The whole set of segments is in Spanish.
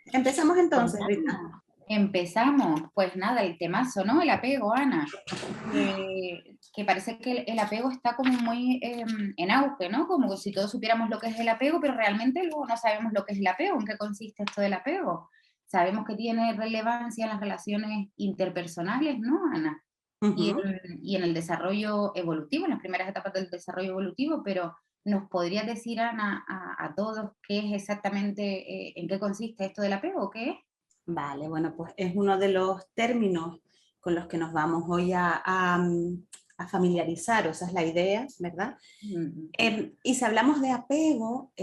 Empezamos entonces, Rita. Empezamos. Empezamos. Pues nada, el temazo, ¿no? El apego, Ana. Que parece que el apego está como muy en auge, ¿no? Como si todos supiéramos lo que es el apego, pero realmente luego no sabemos lo que es el apego, en qué consiste esto del apego. Sabemos que tiene relevancia en las relaciones interpersonales, ¿no, Ana? Ujú. Y en el desarrollo evolutivo, en las primeras etapas del desarrollo evolutivo, pero ¿nos podrías decir, Ana, a todos qué es exactamente, en qué consiste esto del apego? ¿Qué es? Vale, bueno, pues es uno de los términos con los que nos vamos hoy a familiarizar, o esa es la idea, ¿verdad? Mm, Y si hablamos de apego,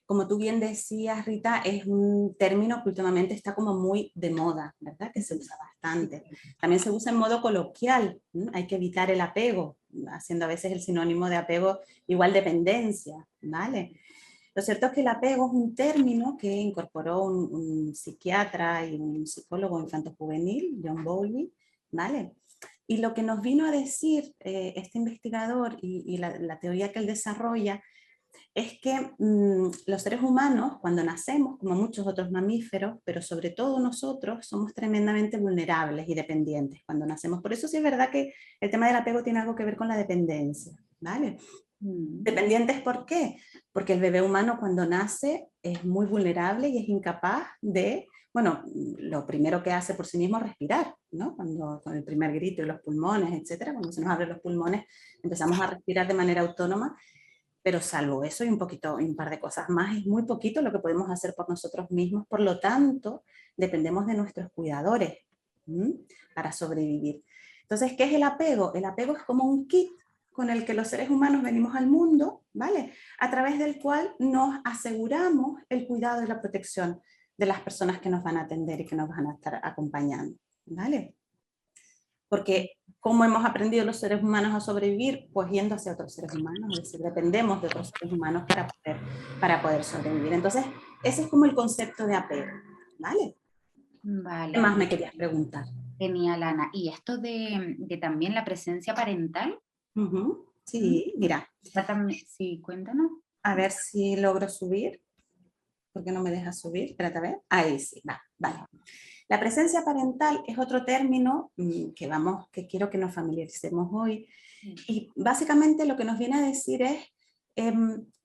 como tú bien decías, Rita, es un término que últimamente está como muy de moda, ¿verdad? Que se usa bastante. sí. También se usa en modo coloquial, ¿no? Hay que evitar el apego, haciendo a veces el sinónimo de apego igual dependencia, ¿vale? Lo cierto es que el apego es un término que incorporó un psiquiatra y un psicólogo infanto-juvenil, John Bowlby, ¿vale? Y lo que nos vino a decir este investigador y la teoría que él desarrolla es que los seres humanos, cuando nacemos, como muchos otros mamíferos, pero sobre todo nosotros, somos tremendamente vulnerables y dependientes cuando nacemos. Por eso sí es verdad que el tema del apego tiene algo que ver con la dependencia, ¿vale? Mm, Dependientes, ¿por qué? Porque el bebé humano cuando nace es muy vulnerable y es incapaz de, bueno, lo primero que hace por sí mismo es respirar, ¿no? Cuando con el primer grito y los pulmones, etcétera, cuando se nos abren los pulmones empezamos a respirar de manera autónoma, pero salvo eso y un poquito, y un par de cosas más, es muy poquito lo que podemos hacer por nosotros mismos, por lo tanto, dependemos de nuestros cuidadores ¿m? Para sobrevivir. Entonces, ¿qué es el apego? El apego es como un kit con el que los seres humanos venimos al mundo, ¿vale? A través del cual nos aseguramos el cuidado y la protección de las personas que nos van a atender y que nos van a estar acompañando, ¿vale? Porque ¿cómo hemos aprendido los seres humanos a sobrevivir? Pues yendo hacia otros seres humanos, es decir, dependemos de otros seres humanos para poder sobrevivir. Entonces, ese es como el concepto de apego, ¿vale? ¿Qué vale, más me querías preguntar? genial, Ana. ¿Y esto de también la presencia parental? ¿Mm? Sí, mira, Sí, cuéntanos. a ver si logro subir. ¿Por qué no me deja subir? Espérate a ver. Ahí sí, va, vale. La presencia parental es otro término que quiero que nos familiaricemos hoy. Y básicamente lo que nos viene a decir es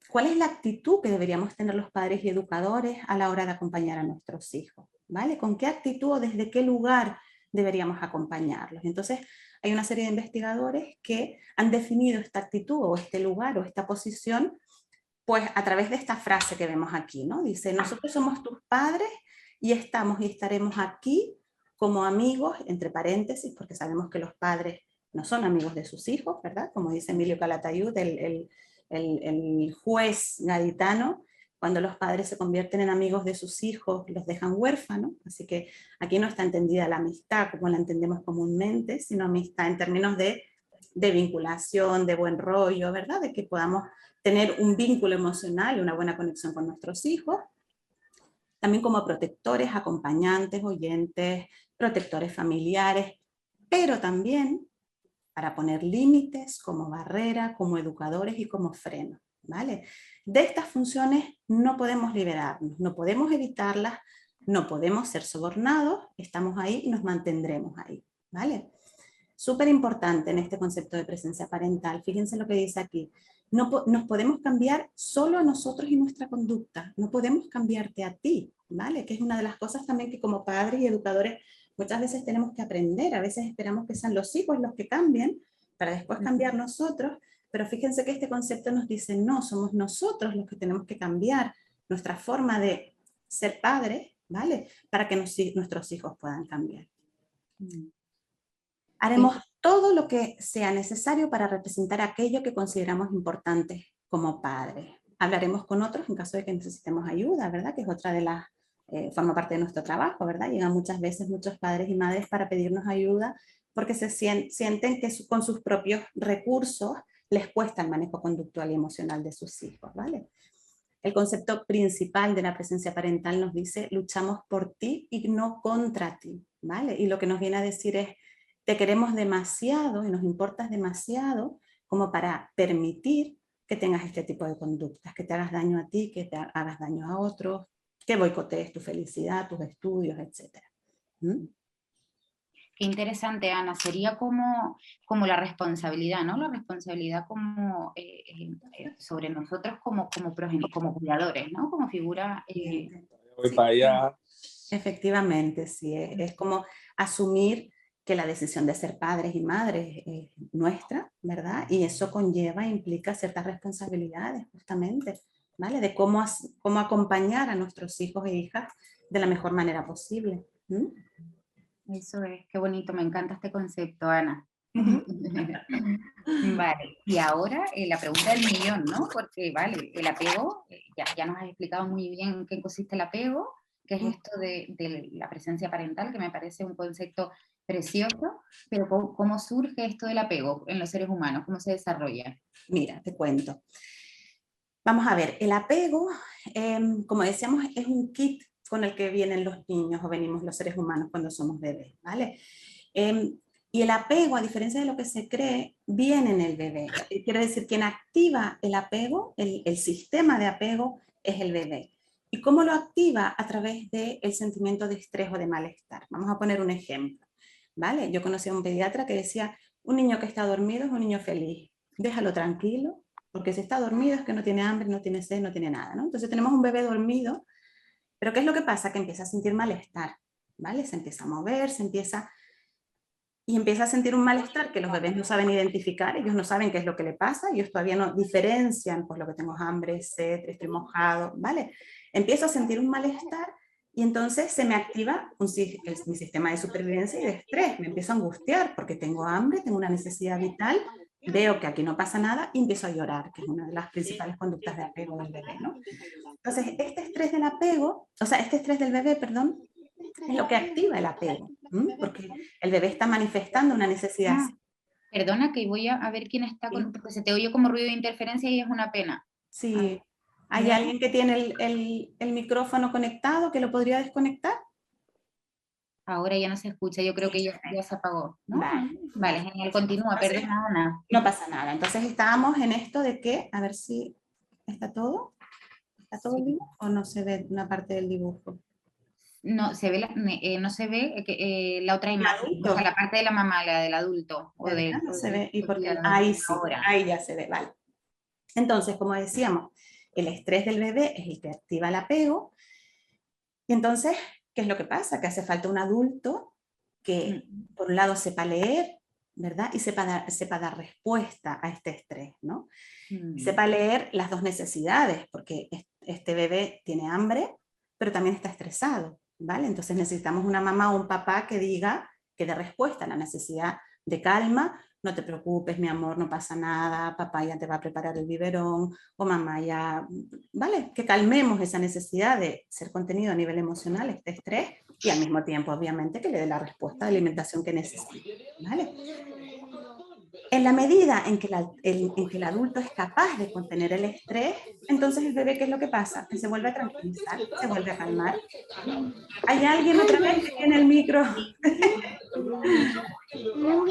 cuál es la actitud que deberíamos tener los padres y educadores a la hora de acompañar a nuestros hijos, ¿vale? ¿Con qué actitud o desde qué lugar deberíamos acompañarlos? Entonces, hay una serie de investigadores que han definido esta actitud o este lugar o esta posición pues a través de esta frase que vemos aquí, ¿no? Dice, nosotros somos tus padres y estamos y estaremos aquí como amigos, entre paréntesis, porque sabemos que los padres no son amigos de sus hijos, ¿verdad? Como dice Emilio Calatayud, el juez gaditano, cuando los padres se convierten en amigos de sus hijos, los dejan huérfanos, así que aquí no está entendida la amistad como la entendemos comúnmente, sino amistad en términos de vinculación, de buen rollo, ¿verdad? De que podamos tener un vínculo emocional y una buena conexión con nuestros hijos, también como protectores, acompañantes, oyentes, protectores familiares, pero también para poner límites como barrera, como educadores y como freno, ¿vale? De estas funciones no podemos liberarnos, no podemos evitarlas, no podemos ser sobornados, estamos ahí y nos mantendremos ahí, ¿vale? Súper importante en este concepto de presencia parental. Fíjense lo que dice aquí. No nos podemos cambiar solo a nosotros y nuestra conducta. No podemos cambiarte a ti, ¿vale? Que es una de las cosas también que como padres y educadores muchas veces tenemos que aprender. A veces esperamos que sean los hijos los que cambien para después cambiar nosotros. Pero fíjense que este concepto nos dice, no, somos nosotros los que tenemos que cambiar nuestra forma de ser padres, ¿vale? Para que nuestros hijos puedan cambiar. Mm. Haremos todo lo que sea necesario para representar aquello que consideramos importante como padres. Hablaremos con otros en caso de que necesitemos ayuda, ¿verdad? Que es otra de las, forma parte de nuestro trabajo, ¿verdad? Llegan muchas veces muchos padres y madres para pedirnos ayuda porque se sienten que con sus propios recursos les cuesta el manejo conductual y emocional de sus hijos, ¿vale? El concepto principal de la presencia parental nos dice, luchamos por ti y no contra ti, ¿vale? Y lo que nos viene a decir es, te queremos demasiado y nos importas demasiado como para permitir que tengas este tipo de conductas, que te hagas daño a ti, que te hagas daño a otros, que boicotees tu felicidad, tus estudios, etc. ¿Mm? Qué interesante, Ana. Sería como la responsabilidad, ¿no? La responsabilidad como sobre nosotros como cuidadores, ¿no? Como figura... Voy Sí. para allá. Efectivamente, sí. Es como asumir que la decisión de ser padres y madres es nuestra, ¿verdad? Y eso conlleva, implica ciertas responsabilidades, justamente, ¿vale? De cómo acompañar a nuestros hijos e hijas de la mejor manera posible. ¿Mm? Eso es, qué bonito, me encanta este concepto, Ana. Vale, y ahora la pregunta del millón, ¿no? Porque, vale, el apego, ya nos has explicado muy bien en qué consiste el apego, que es esto de la presencia parental, que me parece un concepto precioso, pero ¿cómo surge esto del apego en los seres humanos? ¿Cómo se desarrolla? Mira, te cuento. Vamos a ver, el apego, como decíamos, es un kit con el que vienen los niños o venimos los seres humanos cuando somos bebés, ¿vale? Y el apego, a diferencia de lo que se cree, viene en el bebé. Quiere decir, quien activa el apego, el sistema de apego, es el bebé. ¿Y cómo lo activa? A través del sentimiento de estrés o de malestar. Vamos a poner un ejemplo, ¿vale? Yo conocí a un pediatra que decía, un niño que está dormido es un niño feliz, déjalo tranquilo, porque si está dormido es que no tiene hambre, no tiene sed, no tiene nada, ¿no? Entonces tenemos un bebé dormido, pero ¿qué es lo que pasa? Que empieza a sentir malestar, ¿vale? Se empieza a mover, empieza a sentir un malestar que los bebés no saben identificar, ellos no saben qué es lo que le pasa, ellos todavía no diferencian, pues lo que tengo es hambre, sed, estoy mojado, ¿vale? Empiezo a sentir un malestar y entonces se me activa mi sistema de supervivencia y de estrés, me empiezo a angustiar porque tengo hambre, tengo una necesidad vital, veo que aquí no pasa nada y empiezo a llorar, que es una de las principales conductas de apego del bebé, ¿no? Entonces, este estrés del apego, o sea, este estrés del bebé, perdón, es lo que activa el apego, porque el bebé está manifestando una necesidad. Perdona que voy a ver quién está con, porque se te oye como ruido de interferencia y es una pena. Sí. ¿Hay alguien que tiene el micrófono conectado que lo podría desconectar? Ahora ya no se escucha, yo creo que ya se apagó, ¿no? Vale, genial, continúa, Entonces, perdona, Ana. No pasa nada. Entonces estábamos en esto de que, a ver si está todo. ¿Está todo bien o no se ve una parte del dibujo? No se ve, no se ve la otra imagen, o sea, la parte de la mamá, la del adulto. No se ve. ¿Y por qué? Ahí sí, ahí ya se ve, vale. Entonces, como decíamos, el estrés del bebé es el que activa el apego. Y entonces, ¿qué es lo que pasa? Que hace falta un adulto que, por un lado, sepa leer, ¿verdad? Y sepa dar respuesta a este estrés, ¿no? Sepa leer las dos necesidades, porque este bebé tiene hambre, pero también está estresado, ¿vale? Entonces necesitamos una mamá o un papá que diga, que dé respuesta a la necesidad de calma. No te preocupes, mi amor, no pasa nada, papá ya te va a preparar el biberón, o mamá ya, ¿vale? Que calmemos esa necesidad de ser contenido a nivel emocional, este estrés, y al mismo tiempo, obviamente, que le dé la respuesta de alimentación que necesita, ¿vale? En la medida en que el adulto es capaz de contener el estrés, entonces el bebé, ¿qué es lo que pasa? Que se vuelve a tranquilizar, se vuelve a calmar. ¿Hay alguien otra vez que tiene el micro?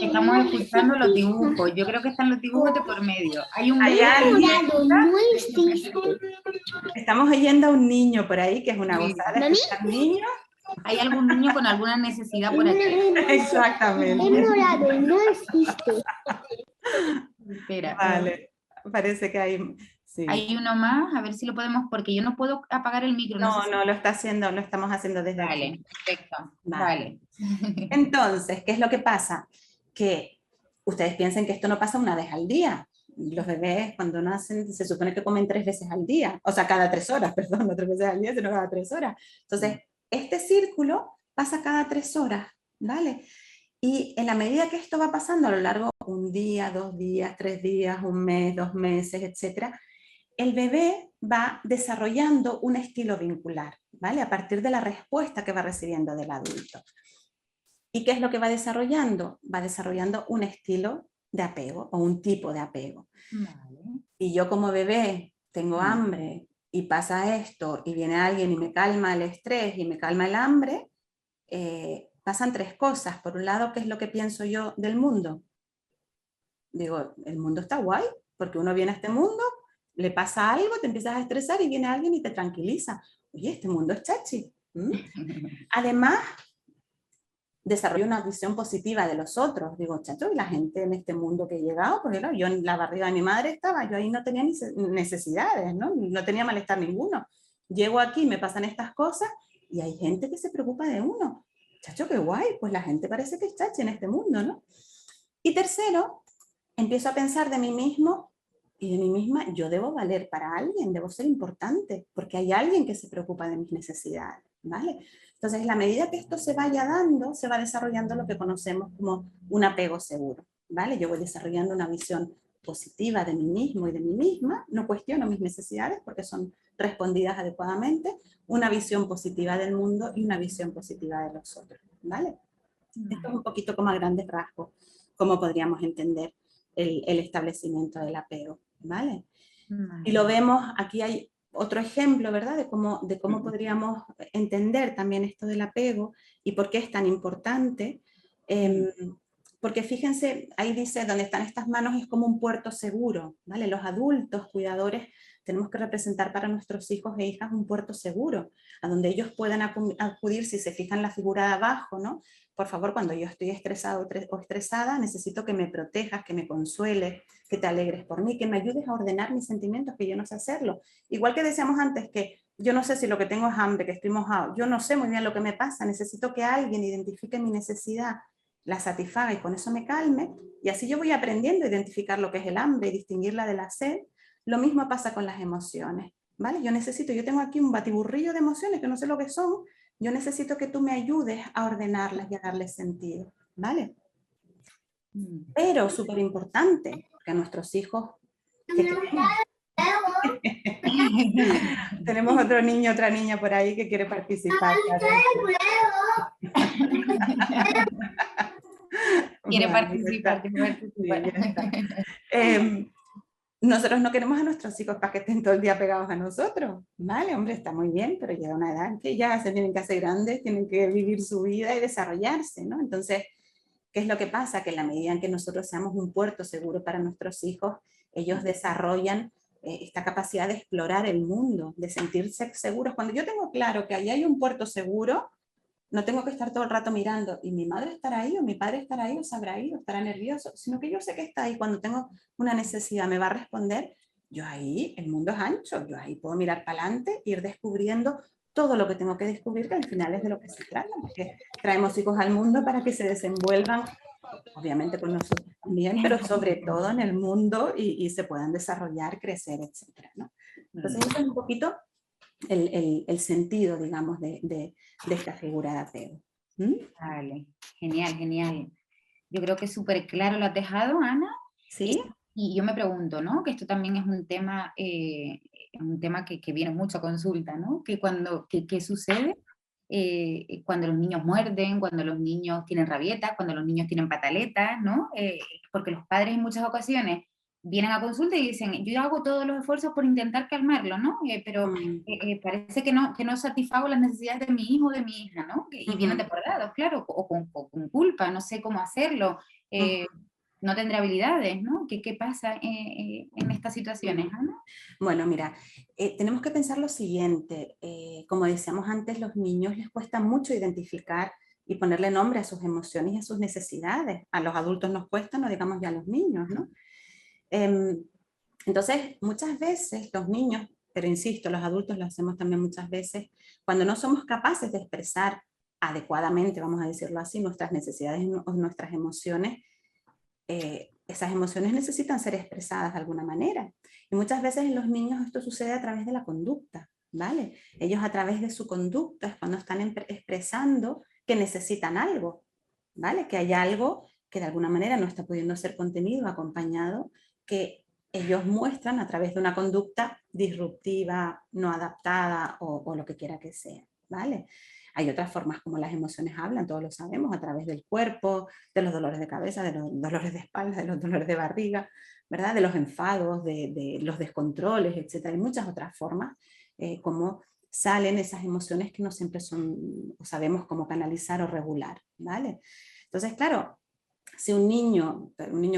Estamos escuchando los dibujos, yo creo que están los dibujos de por medio. Hay un Estamos oyendo a un niño por ahí, que es una gozada escuchar niños. Hay algún niño con alguna necesidad por aquí. Exactamente. Es morado, no existe. Espera. Vale, parece que hay... Sí. Hay uno más, a ver si lo podemos, porque yo no puedo apagar el micro. No, lo estamos haciendo desde aquí. Vale, perfecto. Vale. Entonces, ¿qué es lo que pasa? Que ustedes piensen que esto no pasa una vez al día. Los bebés cuando nacen se supone que comen 3 veces al día, o sea, cada 3 horas, perdón, no 3 veces al día, sino cada 3 horas. Entonces, este círculo pasa cada 3 horas, ¿vale? Y en la medida que esto va pasando a lo largo de un día, 2 días, 3 días, un mes, 2 meses, etcétera, el bebé va desarrollando un estilo vincular, ¿vale? A partir de la respuesta que va recibiendo del adulto. ¿Y qué es lo que va desarrollando? Va desarrollando un estilo de apego o un tipo de apego. Vale. Y yo como bebé tengo hambre y pasa esto y viene alguien y me calma el estrés y me calma el hambre, pasan 3 cosas. Por un lado, ¿qué es lo que pienso yo del mundo? Digo, el mundo está guay, porque uno viene a este mundo, le pasa algo, te empiezas a estresar y viene alguien y te tranquiliza. Oye, este mundo es chachi. Además, desarrollo una visión positiva de los otros. Digo, chacho, y la gente en este mundo que he llegado, porque claro, yo en la barriga de mi madre estaba, yo ahí no tenía ni necesidades, ¿no? No tenía malestar ninguno. Llego aquí, me pasan estas cosas y hay gente que se preocupa de uno. Chacho, qué guay, pues la gente parece que es chachi en este mundo, ¿no? Y tercero, empiezo a pensar de mí mismo y de mí misma, yo debo valer para alguien, debo ser importante, porque hay alguien que se preocupa de mis necesidades, ¿vale? Entonces, en la medida que esto se vaya dando, se va desarrollando lo que conocemos como un apego seguro, ¿vale? Yo voy desarrollando una visión positiva de mí mismo y de mí misma, no cuestiono mis necesidades porque son respondidas adecuadamente, una visión positiva del mundo y una visión positiva de los otros, ¿vale? Esto es un poquito como a grandes rasgos, cómo podríamos entender el establecimiento del apego, ¿vale? Y lo vemos, aquí hay otro ejemplo, ¿verdad? De cómo podríamos entender también esto del apego y por qué es tan importante. Porque fíjense, ahí dice, donde están estas manos es como un puerto seguro, ¿vale? Los adultos, cuidadores, tenemos que representar para nuestros hijos e hijas un puerto seguro, a donde ellos puedan acudir, si se fijan la figura de abajo, ¿no? Por favor, cuando yo estoy estresado o estresada, necesito que me protejas, que me consueles, que te alegres por mí, que me ayudes a ordenar mis sentimientos, que yo no sé hacerlo. Igual que decíamos antes que yo no sé si lo que tengo es hambre, que estoy mojado, yo no sé muy bien lo que me pasa, necesito que alguien identifique mi necesidad, la satisfaga y con eso me calme, y así yo voy aprendiendo a identificar lo que es el hambre y distinguirla de la sed. Lo mismo pasa con las emociones, ¿vale? Yo tengo aquí un batiburrillo de emociones que no sé lo que son, yo necesito que tú me ayudes a ordenarlas y a darles sentido, ¿vale? Pero súper importante, que a nuestros hijos que tenemos otro niño, otra niña por ahí que quiere participar. Quiere Vale, participar, quiere participar. Sí, nosotros no queremos a nuestros hijos para que estén todo el día pegados a nosotros, ¿vale? Hombre, está muy bien, pero llega una edad en que ya se tienen que hacer grandes, tienen que vivir su vida y desarrollarse, ¿no? Entonces, ¿qué es lo que pasa? Que en la medida en que nosotros seamos un puerto seguro para nuestros hijos, ellos desarrollan esta capacidad de explorar el mundo, de sentirse seguros. Cuando yo tengo claro que ahí hay un puerto seguro, no tengo que estar todo el rato mirando, y mi madre estará ahí, o mi padre estará ahí, o se habrá ido, estará nervioso, sino que yo sé que está ahí. Cuando tengo una necesidad, me va a responder. Yo ahí, el mundo es ancho, yo ahí puedo mirar para adelante, ir descubriendo todo lo que tengo que descubrir, que al final es de lo que se trata, porque traemos hijos al mundo para que se desenvuelvan, obviamente con nosotros también, pero sobre todo en el mundo y se puedan desarrollar, crecer, etcétera, ¿no? Entonces, eso es un poquito el sentido, digamos, de esta figura de apego. Vale, genial, genial. Yo creo que súper claro lo has dejado, Ana. ¿Sí? Y yo me pregunto, ¿no? Que esto también es un tema que viene mucho a consulta, ¿no? ¿Qué sucede cuando los niños muerden, cuando los niños tienen rabietas, cuando los niños tienen pataletas, ¿no? Porque los padres en muchas ocasiones vienen a consulta y dicen, yo hago todos los esfuerzos por intentar calmarlo, ¿no? Pero parece que no satisfago las necesidades de mi hijo o de mi hija, ¿no? Y vienen desbordados, claro, o con culpa, no sé cómo hacerlo. No tendrá habilidades, ¿no? ¿Qué pasa en estas situaciones, Ana? Bueno, mira, tenemos que pensar lo siguiente. Como decíamos antes, los niños les cuesta mucho identificar y ponerle nombre a sus emociones y a sus necesidades. A los adultos nos cuesta, no digamos ya a los niños, ¿no? Entonces, muchas veces los niños, pero insisto, los adultos lo hacemos también muchas veces, cuando no somos capaces de expresar adecuadamente, vamos a decirlo así, nuestras necesidades o nuestras emociones, esas emociones necesitan ser expresadas de alguna manera. Y muchas veces en los niños esto sucede a través de la conducta, ¿vale? Ellos a través de su conducta es cuando están expresando que necesitan algo, ¿vale? Que hay algo que de alguna manera no está pudiendo ser contenido, acompañado, que ellos muestran a través de una conducta disruptiva, no adaptada o lo que quiera que sea, ¿vale? Hay otras formas como las emociones hablan, todos lo sabemos, a través del cuerpo, de los dolores de cabeza, de los dolores de espalda, de los dolores de barriga, ¿verdad? De los enfados, de los descontroles, etc. Hay muchas otras formas como salen esas emociones que no siempre sabemos cómo canalizar o regular, ¿vale? Entonces, claro, si un niño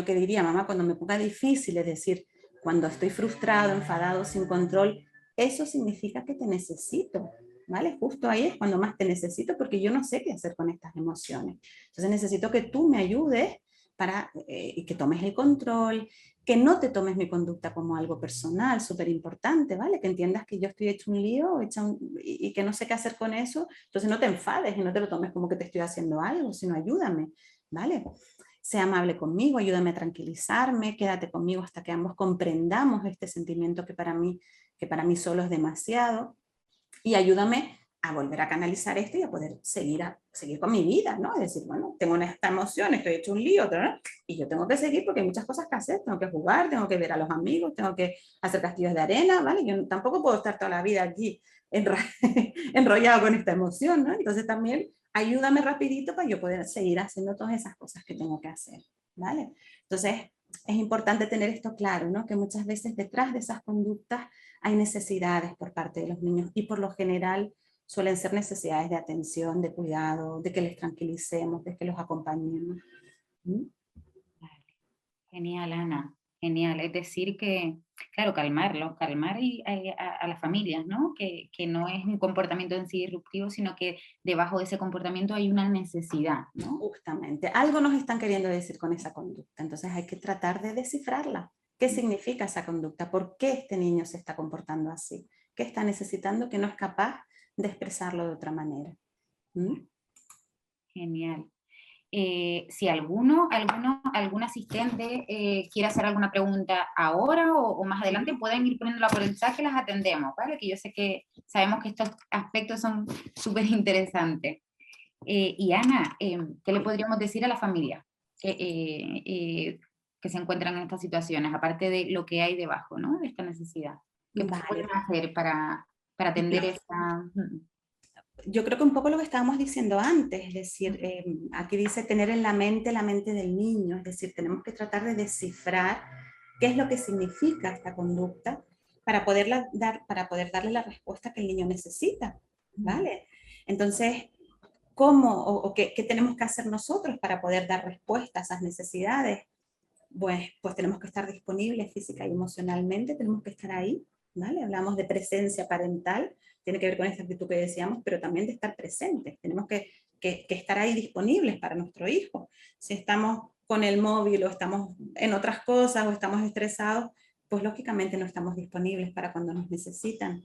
que diría, mamá, cuando me ponga difícil, es decir, cuando estoy frustrado, enfadado, sin control, eso significa que te necesito, ¿vale? Justo ahí es cuando más te necesito porque yo no sé qué hacer con estas emociones. Entonces necesito que tú me ayudes para que tomes el control, que no te tomes mi conducta como algo personal, súper importante, ¿vale? Que entiendas que yo estoy hecho un lío y que no sé qué hacer con eso, entonces no te enfades y no te lo tomes como que te estoy haciendo algo, sino ayúdame, ¿vale? Sea amable conmigo, ayúdame a tranquilizarme, quédate conmigo hasta que ambos comprendamos este sentimiento que para mí solo es demasiado, y ayúdame a volver a canalizar esto y a poder seguir con mi vida, ¿no? Es decir, bueno, tengo esta emoción, estoy hecho un lío, ¿no? Y yo tengo que seguir porque hay muchas cosas que hacer, tengo que jugar, tengo que ver a los amigos, tengo que hacer castillos de arena, ¿vale? Yo tampoco puedo estar toda la vida aquí enrollado con esta emoción, ¿no? Entonces también ayúdame rapidito para yo poder seguir haciendo todas esas cosas que tengo que hacer, ¿vale? Entonces es importante tener esto claro, ¿no? Que muchas veces detrás de esas conductas hay necesidades por parte de los niños y por lo general suelen ser necesidades de atención, de cuidado, de que les tranquilicemos, de que los acompañemos. ¿Mm? Genial, Ana, genial. Es decir que, claro, calmar a las familias, ¿no? Que no es un comportamiento en sí disruptivo, sino que debajo de ese comportamiento hay una necesidad, ¿no? Justamente, algo nos están queriendo decir con esa conducta, entonces hay que tratar de descifrarla. ¿Qué significa esa conducta? ¿Por qué este niño se está comportando así? ¿Qué está necesitando que no es capaz de expresarlo de otra manera? ¿Mm? Genial. Si algún asistente quiere hacer alguna pregunta ahora o más adelante, pueden ir poniéndola por el chat que las atendemos, ¿vale? Que yo sé que sabemos que estos aspectos son súper interesantes. Y Ana, ¿qué le podríamos decir a la familia que se encuentran en estas situaciones, aparte de lo que hay debajo, ¿no? De esta necesidad? ¿Qué pueden hacer para atender esta...? Yo creo que un poco lo que estábamos diciendo antes, es decir, aquí dice tener en la mente del niño, es decir, tenemos que tratar de descifrar qué es lo que significa esta conducta para poder darle la respuesta que el niño necesita, ¿vale? Entonces, ¿cómo o qué tenemos que hacer nosotros para poder dar respuesta a esas necesidades? Pues tenemos que estar disponibles física y emocionalmente, tenemos que estar ahí, ¿vale? Hablamos de presencia parental, tiene que ver con esta actitud que decíamos, pero también de estar presentes, tenemos que estar ahí disponibles para nuestro hijo. Si estamos con el móvil o estamos en otras cosas o estamos estresados, pues lógicamente no estamos disponibles para cuando nos necesitan.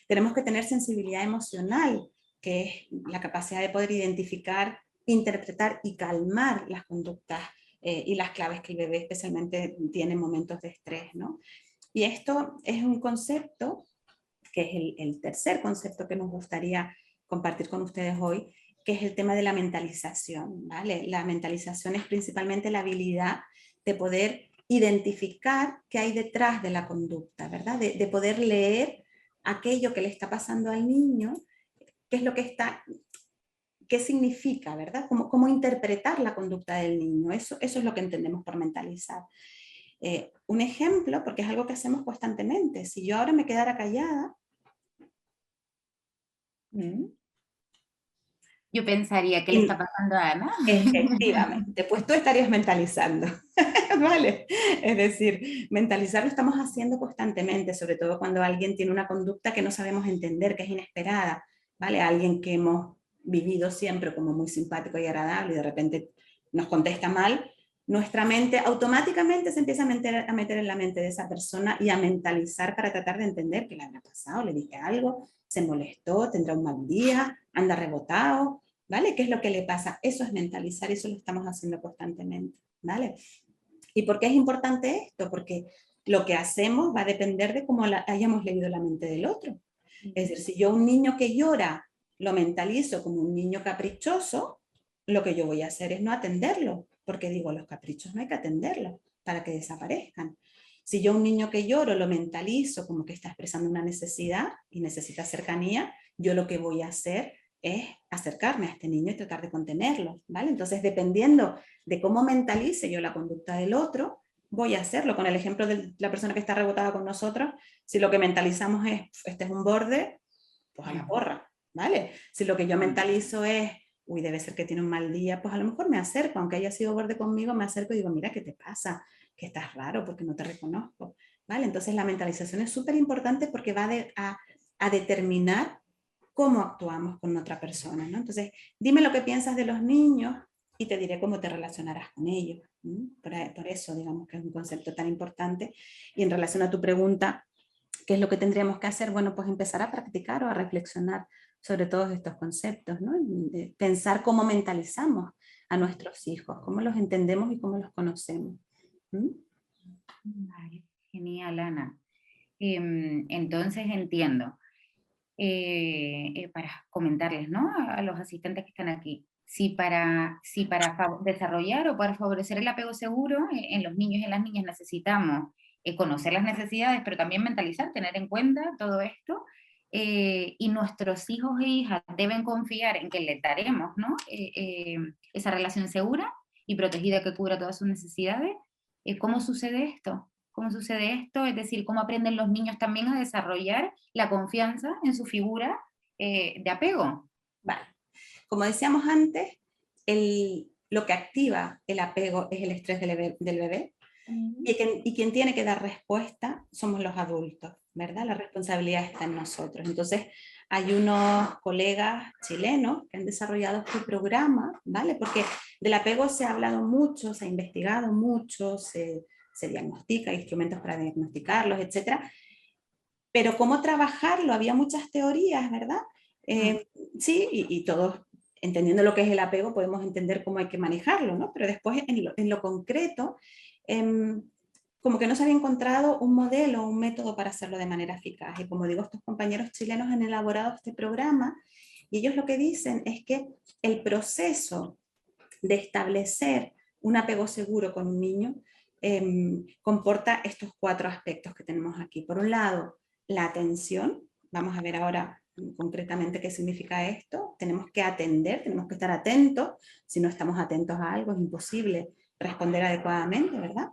Tenemos que tener sensibilidad emocional, que es la capacidad de poder identificar, interpretar y calmar las conductas y las claves que el bebé especialmente tiene en momentos de estrés, ¿no? Y esto es un concepto, que es el tercer concepto que nos gustaría compartir con ustedes hoy, que es el tema de la mentalización, ¿vale? La mentalización es principalmente la habilidad de poder identificar qué hay detrás de la conducta, ¿verdad? De poder leer aquello que le está pasando al niño, qué es lo que está... ¿Qué significa, verdad? ¿Cómo interpretar la conducta del niño? Eso es lo que entendemos por mentalizar. Un ejemplo, porque es algo que hacemos constantemente. Si yo ahora me quedara callada... Yo pensaría, ¿qué le está pasando a Ana? Efectivamente, pues tú estarías mentalizando, ¿vale? Es decir, mentalizar lo estamos haciendo constantemente, sobre todo cuando alguien tiene una conducta que no sabemos entender, que es inesperada, ¿vale? Alguien que hemos vivido siempre como muy simpático y agradable y de repente nos contesta mal, nuestra mente automáticamente se empieza a meter en la mente de esa persona y a mentalizar para tratar de entender qué le habrá pasado, le dije algo, se molestó, tendrá un mal día, anda rebotado, ¿vale? ¿Qué es lo que le pasa? Eso es mentalizar y eso lo estamos haciendo constantemente, ¿vale? ¿Y por qué es importante esto? Porque lo que hacemos va a depender de cómo hayamos leído la mente del otro. Es decir, si yo un niño que llora lo mentalizo como un niño caprichoso, lo que yo voy a hacer es no atenderlo, porque digo, los caprichos no hay que atenderlos para que desaparezcan. Si yo un niño que lloro lo mentalizo como que está expresando una necesidad y necesita cercanía, yo lo que voy a hacer es acercarme a este niño y tratar de contenerlo, ¿vale? Entonces, dependiendo de cómo mentalice yo la conducta del otro, voy a hacerlo. Con el ejemplo de la persona que está rebotada con nosotros, si lo que mentalizamos es, este es un borde, pues a la porra, ¿vale? Si lo que yo mentalizo es, uy, debe ser que tiene un mal día, pues a lo mejor me acerco, aunque haya sido borde conmigo, me acerco y digo, mira, ¿qué te pasa? que estás raro porque no te reconozco, ¿vale? Entonces la mentalización es súper importante porque va a determinar cómo actuamos con otra persona, ¿no? Entonces, dime lo que piensas de los niños y te diré cómo te relacionarás con ellos. Por eso, digamos, que es un concepto tan importante. Y en relación a tu pregunta, ¿qué es lo que tendríamos que hacer? Bueno, pues empezar a practicar o a reflexionar sobre todos estos conceptos, ¿no? De pensar cómo mentalizamos a nuestros hijos, cómo los entendemos y cómo los conocemos. Vale, genial, Ana. Entonces entiendo. Para comentarles, ¿no? A los asistentes que están aquí. Si para desarrollar o para favorecer el apego seguro en los niños y en las niñas necesitamos conocer las necesidades, pero también mentalizar, tener en cuenta todo esto, y nuestros hijos e hijas deben confiar en que les daremos, ¿no? Esa relación segura y protegida que cubra todas sus necesidades. ¿Cómo sucede esto? ¿Cómo sucede esto? Es decir, ¿cómo aprenden los niños también a desarrollar la confianza en su figura de apego? Vale. Como decíamos antes, lo que activa el apego es el estrés del bebé, y quien tiene que dar respuesta somos los adultos, ¿verdad? La responsabilidad está en nosotros. Entonces, hay unos colegas chilenos que han desarrollado este programa, ¿vale? Porque del apego se ha hablado mucho, se ha investigado mucho, se diagnostica, hay instrumentos para diagnosticarlos, etcétera. Pero cómo trabajarlo, había muchas teorías, ¿verdad? Sí, y todos, entendiendo lo que es el apego, podemos entender cómo hay que manejarlo, ¿no? Pero después, en lo concreto, como que no se había encontrado un modelo, un método para hacerlo de manera eficaz. Y como digo, estos compañeros chilenos han elaborado este programa y ellos lo que dicen es que el proceso de establecer un apego seguro con un niño comporta estos 4 aspectos que tenemos aquí. Por un lado, la atención. Vamos a ver ahora concretamente qué significa esto. Tenemos que atender, tenemos que estar atentos. Si no estamos atentos a algo, es imposible responder adecuadamente, ¿verdad?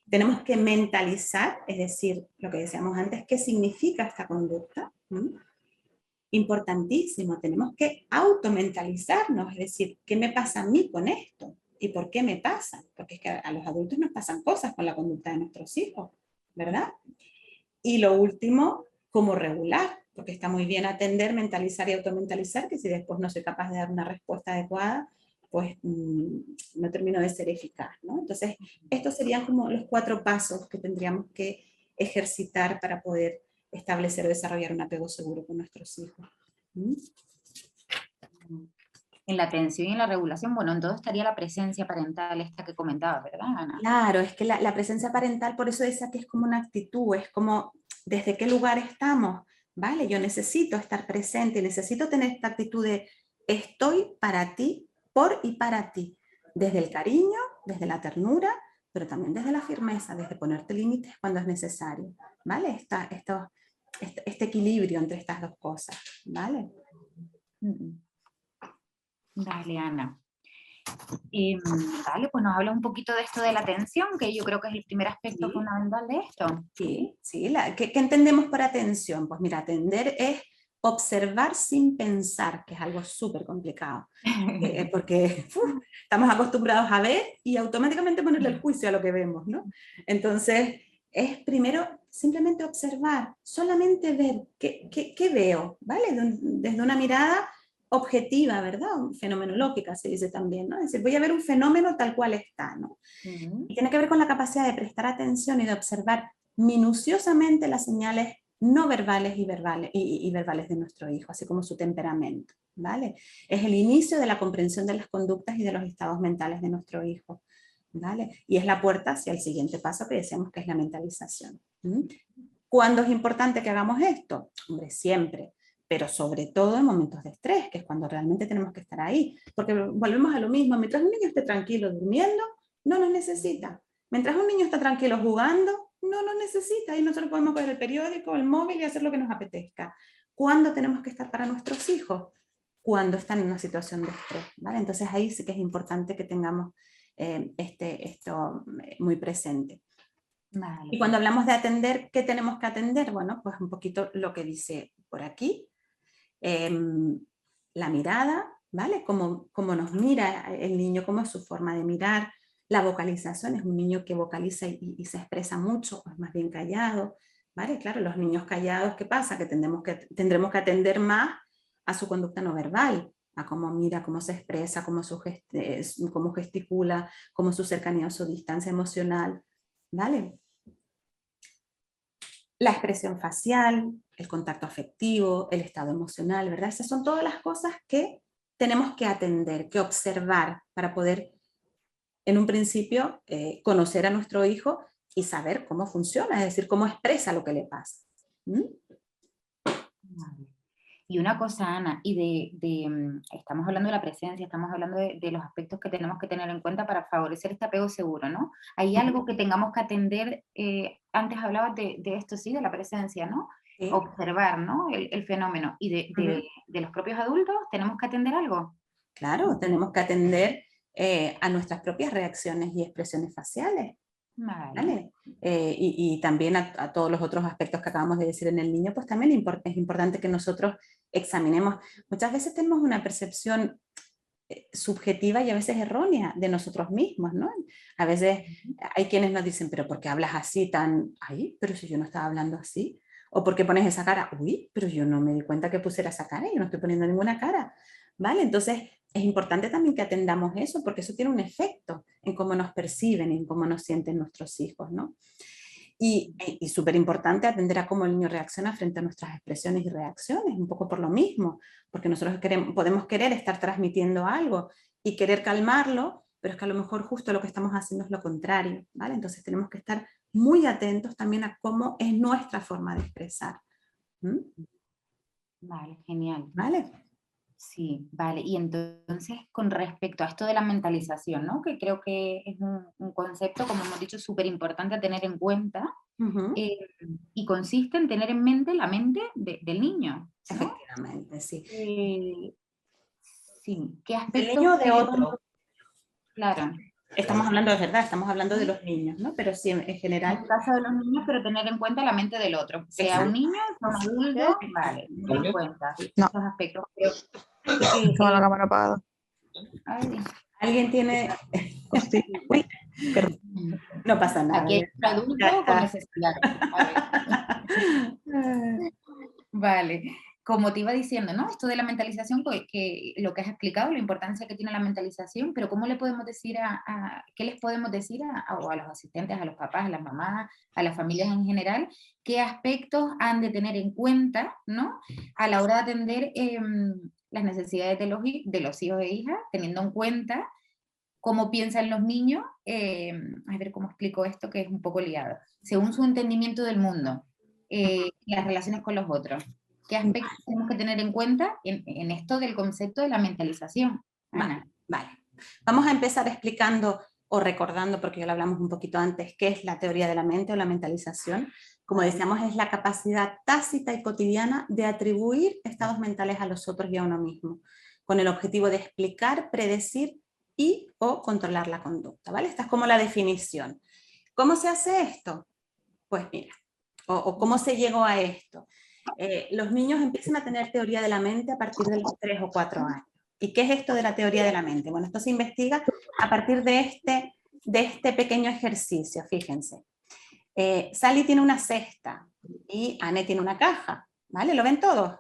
Tenemos que mentalizar, es decir, lo que decíamos antes, qué significa esta conducta. Importantísimo, tenemos que automentalizarnos, es decir, ¿qué me pasa a mí con esto? ¿Y por qué me pasa? Porque es que a los adultos nos pasan cosas con la conducta de nuestros hijos, ¿verdad? Y lo último, cómo regular, porque está muy bien atender, mentalizar y automentalizar, que si después no soy capaz de dar una respuesta adecuada, pues no termino de ser eficaz, ¿no? Entonces, estos serían como los 4 pasos que tendríamos que ejercitar para poder establecer o desarrollar un apego seguro con nuestros hijos. En la atención y en la regulación, bueno, en todo estaría la presencia parental esta que comentaba, ¿verdad, Ana? Claro, es que la presencia parental, por eso decía que es como una actitud, es como desde qué lugar estamos, ¿vale? Yo necesito estar presente, necesito tener esta actitud de estoy para ti, por y para ti, desde el cariño, desde la ternura, pero también desde la firmeza, desde ponerte límites cuando es necesario, ¿vale? Este equilibrio entre estas 2 cosas, ¿vale? Vale, Ana. Vale, pues nos habla un poquito de esto de la atención, que yo creo que es el primer aspecto Sí. fundamental de esto. Sí, sí. ¿Qué entendemos por atención? Pues mira, atender es observar sin pensar, que es algo súper complicado, porque estamos acostumbrados a ver y automáticamente ponerle el juicio a lo que vemos, ¿no? Entonces, es primero simplemente observar, solamente ver qué veo, ¿vale? Desde una mirada objetiva, ¿verdad? Fenomenológica se dice también, ¿no? Es decir, voy a ver un fenómeno tal cual está, ¿no? Y tiene que ver con la capacidad de prestar atención y de observar minuciosamente las señales no verbales y verbales de nuestro hijo, así como su temperamento, ¿vale? Es el inicio de la comprensión de las conductas y de los estados mentales de nuestro hijo, ¿vale? Y es la puerta hacia el siguiente paso que decíamos que es la mentalización. ¿Cuándo es importante que hagamos esto? Hombre, siempre, pero sobre todo en momentos de estrés, que es cuando realmente tenemos que estar ahí, porque volvemos a lo mismo, mientras un niño esté tranquilo durmiendo, no nos necesita. Mientras un niño está tranquilo jugando, no nos necesita y nosotros podemos coger el periódico, el móvil y hacer lo que nos apetezca. ¿Cuándo tenemos que estar para nuestros hijos? Cuando están en una situación de estrés, ¿vale? Entonces ahí sí que es importante que tengamos esto muy presente. Vale. Y cuando hablamos de atender, ¿qué tenemos que atender? Bueno, pues un poquito lo que dice por aquí. La mirada, ¿vale? Cómo nos mira el niño, cómo es su forma de mirar, La vocalización es un niño que vocaliza y se expresa mucho, o es más bien callado, ¿vale? Claro, los niños callados, ¿qué pasa? Que tendremos que atender más a su conducta no verbal, a cómo mira, cómo se expresa, cómo gesticula, cómo su cercanía o su distancia emocional, ¿vale? La expresión facial, el contacto afectivo, el estado emocional, ¿verdad? Esas son todas las cosas que tenemos que atender, que observar para poder, en un principio, conocer a nuestro hijo y saber cómo funciona, es decir, cómo expresa lo que le pasa. ¿Mm? Y una cosa, Ana, estamos hablando de la presencia, estamos hablando de los aspectos que tenemos que tener en cuenta para favorecer este apego seguro, ¿no? ¿Hay algo que tengamos que atender? Antes hablabas de esto, sí, de la presencia, ¿no? Sí. Observar, ¿no? El fenómeno. ¿Y de los propios adultos tenemos que atender algo? Claro, tenemos que atender a nuestras propias reacciones y expresiones faciales. ¿Vale? Y también a todos los otros aspectos que acabamos de decir en el niño, pues también es importante que nosotros examinemos. Muchas veces tenemos una percepción subjetiva y a veces errónea de nosotros mismos, ¿no? A veces hay quienes nos dicen, pero ¿por qué hablas así tan, ay, pero si yo no estaba hablando así? ¿O por qué pones esa cara? Uy, pero yo no me di cuenta que pusiera esa cara, yo no estoy poniendo ninguna cara, ¿vale? Entonces es importante también que atendamos eso, porque eso tiene un efecto en cómo nos perciben y en cómo nos sienten nuestros hijos, ¿no? Y súper importante atender a cómo el niño reacciona frente a nuestras expresiones y reacciones, un poco por lo mismo, porque nosotros podemos querer estar transmitiendo algo y querer calmarlo, pero es que a lo mejor justo lo que estamos haciendo es lo contrario, ¿vale? Entonces tenemos que estar muy atentos también a cómo es nuestra forma de expresar. ¿Mm? Vale, genial. ¿Vale? Sí, vale. Y entonces, con respecto a esto de la mentalización, ¿no? Que creo que es un concepto, como hemos dicho, súper importante a tener en cuenta, y consiste en tener en mente la mente del niño, ¿no? Efectivamente, sí. Sí, ¿qué Del aspectos? niño o de otro. Claro. Estamos hablando, es verdad, estamos hablando de los niños, ¿no? Pero sí, en En general. el caso de los niños, pero tener en cuenta la mente del otro. Sea un niño, sea un adulto, vale, tener en cuenta No. esos aspectos. Pero, Tengo la cámara apagada. ay, ¿Alguien tiene...? Hostia. Uy, perdón. No pasa nada. aquí hay un adulto con necesidades. A ver. Vale, como te iba diciendo, ¿no? Esto de la mentalización, pues, que lo que has explicado, la importancia que tiene la mentalización, pero ¿cómo le podemos decir qué les podemos decir o a los asistentes, a los papás, a las mamás, a las familias en general, qué aspectos han de tener en cuenta, ¿no? A la hora de atender las necesidades de los hijos e hijas, teniendo en cuenta cómo piensan los niños, a ver cómo explico esto, que es un poco liado, según su entendimiento del mundo, las relaciones con los otros. ¿Qué aspectos tenemos que tener en cuenta en esto del concepto de la mentalización, Ana? Vale. Vamos a empezar explicando o recordando, porque ya lo hablamos un poquito antes, qué es la teoría de la mente o la mentalización. Como decíamos, es la capacidad tácita y cotidiana de atribuir estados mentales a los otros y a uno mismo, con el objetivo de explicar, predecir y o controlar la conducta, ¿vale? Esta es como la definición. ¿Cómo se hace esto? Pues mira, o cómo se llegó a esto. Los niños empiezan a tener teoría de la mente a partir de los 3 o 4 años. ¿Y qué es esto de la teoría de la mente? Bueno, esto se investiga a partir de este pequeño ejercicio, fíjense. Sally tiene una cesta y Anne tiene una caja, ¿vale? ¿Lo ven todos?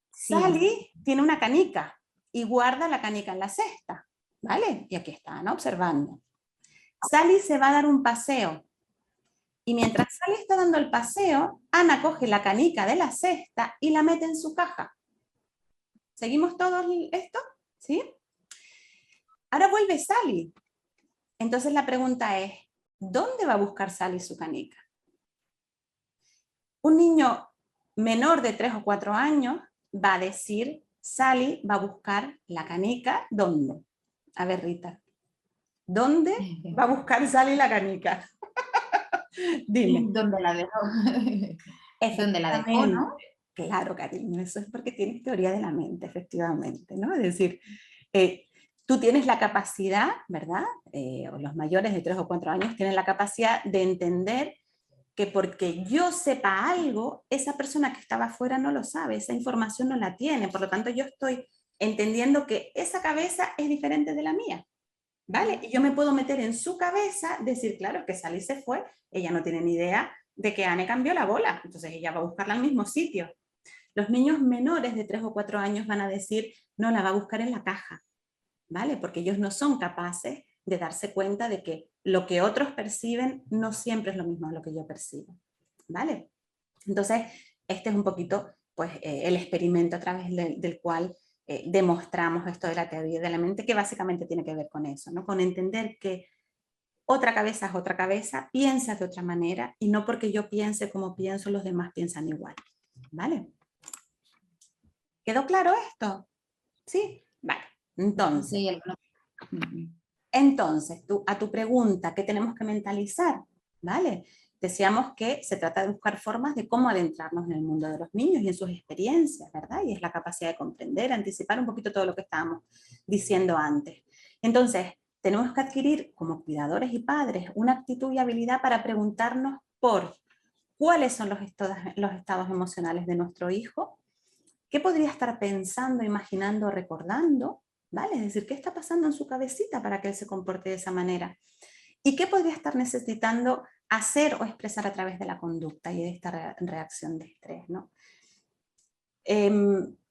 Sí. Sally tiene una canica y guarda la canica en la cesta, ¿vale? Y aquí están observando. Sally se va a dar un paseo. Y mientras Sally está dando el paseo, Ana coge la canica de la cesta y la mete en su caja. ¿Seguimos todos esto? ¿Sí? Ahora vuelve Sally. Entonces la pregunta es, ¿dónde va a buscar Sally su canica? Un niño menor de 3 o 4 años va a decir, Sally va a buscar la canica, ¿dónde? A ver, Rita. ¿Dónde va a buscar Sally la canica? Dime. ¿Dónde la dejó? ¿Dónde la dejó, no? Claro, cariño, eso es porque tienes teoría de la mente, efectivamente, ¿no? Es decir, tú tienes la capacidad, ¿verdad? O los mayores de 3 o 4 años tienen la capacidad de entender que porque yo sepa algo, esa persona que estaba afuera no lo sabe, esa información no la tiene, por lo tanto yo estoy entendiendo que esa cabeza es diferente de la mía. ¿vale? Y yo me puedo meter en su cabeza, decir, claro, que Sally se fue, ella no tiene ni idea de que Anne cambió la bola, entonces ella va a buscarla al mismo sitio. Los niños menores de 3 o 4 años van a decir, no, la va a buscar en la caja, ¿vale? Porque ellos no son capaces de darse cuenta de que lo que otros perciben no siempre es lo mismo de lo que yo percibo, ¿vale? Entonces, este es un poquito pues, el experimento a través del cual demostramos esto de la teoría de la mente, que básicamente tiene que ver con eso, ¿no? Con entender que otra cabeza es otra cabeza, piensa de otra manera, y no porque yo piense como pienso, los demás piensan igual, ¿vale? ¿Quedó claro esto? ¿Sí? Vale. Entonces, Sí, algunos- Entonces, a tu pregunta, ¿qué tenemos que mentalizar? ¿Vale? Decíamos que se trata de buscar formas de cómo adentrarnos en el mundo de los niños y en sus experiencias, ¿verdad? Y es la capacidad de comprender, anticipar un poquito todo lo que estábamos diciendo antes. Entonces, tenemos que adquirir como cuidadores y padres una actitud y habilidad para preguntarnos por cuáles son los estados emocionales de nuestro hijo, qué podría estar pensando, imaginando, recordando, ¿vale? Es decir, ¿qué está pasando en su cabecita para que él se comporte de esa manera? ¿Y qué podría estar necesitando hacer o expresar a través de la conducta y de esta reacción de estrés, ¿no?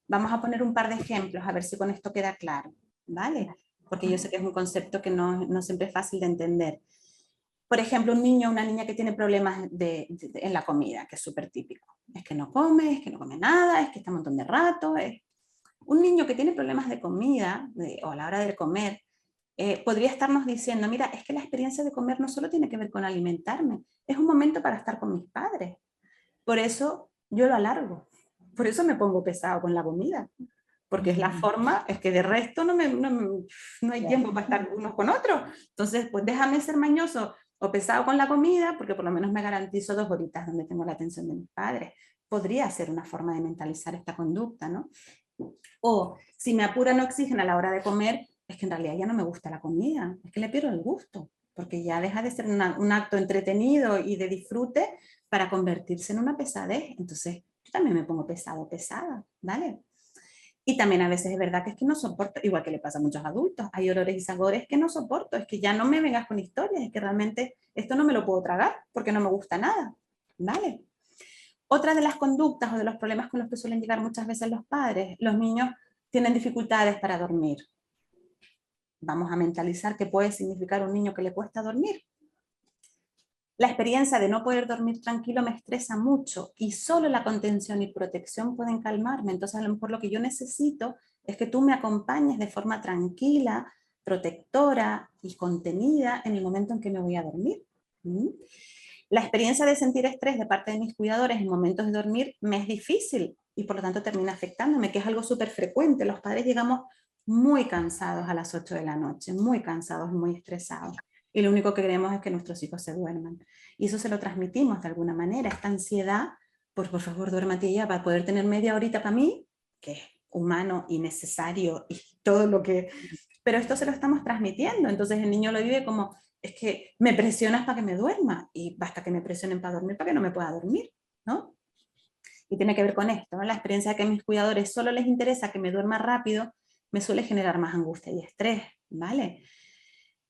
Vamos a poner un par de ejemplos, a ver si con esto queda claro, ¿vale? Porque yo sé que es un concepto que no siempre es fácil de entender. Por ejemplo, un niño o una niña que tiene problemas en la comida, que es súper típico. Es que no come nada, es que está un montón de rato. Un niño que tiene problemas de comida o a la hora de comer, podría estarnos diciendo, mira, es que la experiencia de comer no solo tiene que ver con alimentarme, es un momento para estar con mis padres. Por eso yo lo alargo, por eso me pongo pesado con la comida, porque es la forma, es que de resto no hay tiempo para estar unos con otros. Entonces, pues déjame ser mañoso o pesado con la comida, porque por lo menos me garantizo 2 horitas donde tengo la atención de mis padres. Podría ser una forma de mentalizar esta conducta, ¿no? O si me apura no oxígeno a la hora de comer, es que en realidad ya no me gusta la comida, es que le pierdo el gusto, porque ya deja de ser un acto entretenido y de disfrute para convertirse en una pesadez. Entonces, yo también me pongo pesado, pesada, ¿vale? Y también a veces es verdad que es que no soporto, igual que le pasa a muchos adultos, hay olores y sabores que no soporto, es que ya no me vengas con historias, es que realmente esto no me lo puedo tragar porque no me gusta nada, ¿vale? Otra de las conductas o de los problemas con los que suelen llegar muchas veces los niños tienen dificultades para dormir. Vamos a mentalizar qué puede significar un niño que le cuesta dormir. La experiencia de no poder dormir tranquilo me estresa mucho y solo la contención y protección pueden calmarme. Entonces, a lo mejor lo que yo necesito es que tú me acompañes de forma tranquila, protectora y contenida en el momento en que me voy a dormir. La experiencia de sentir estrés de parte de mis cuidadores en momentos de dormir me es difícil y por lo tanto termina afectándome, que es algo súper frecuente. Los padres llegamos muy cansados a las 8 de la noche, muy cansados, muy estresados. Y lo único que queremos es que nuestros hijos se duerman. Y eso se lo transmitimos de alguna manera, esta ansiedad, por favor duérmate ya, para poder tener media horita para mí, que es humano y necesario y todo lo que... Pero esto se lo estamos transmitiendo, entonces el niño lo vive como, es que me presionas para que me duerma y basta que me presionen para dormir para que no me pueda dormir, ¿no? Y tiene que ver con esto, ¿no? La experiencia de que a mis cuidadores solo les interesa que me duerma rápido me suele generar más angustia y estrés, ¿vale?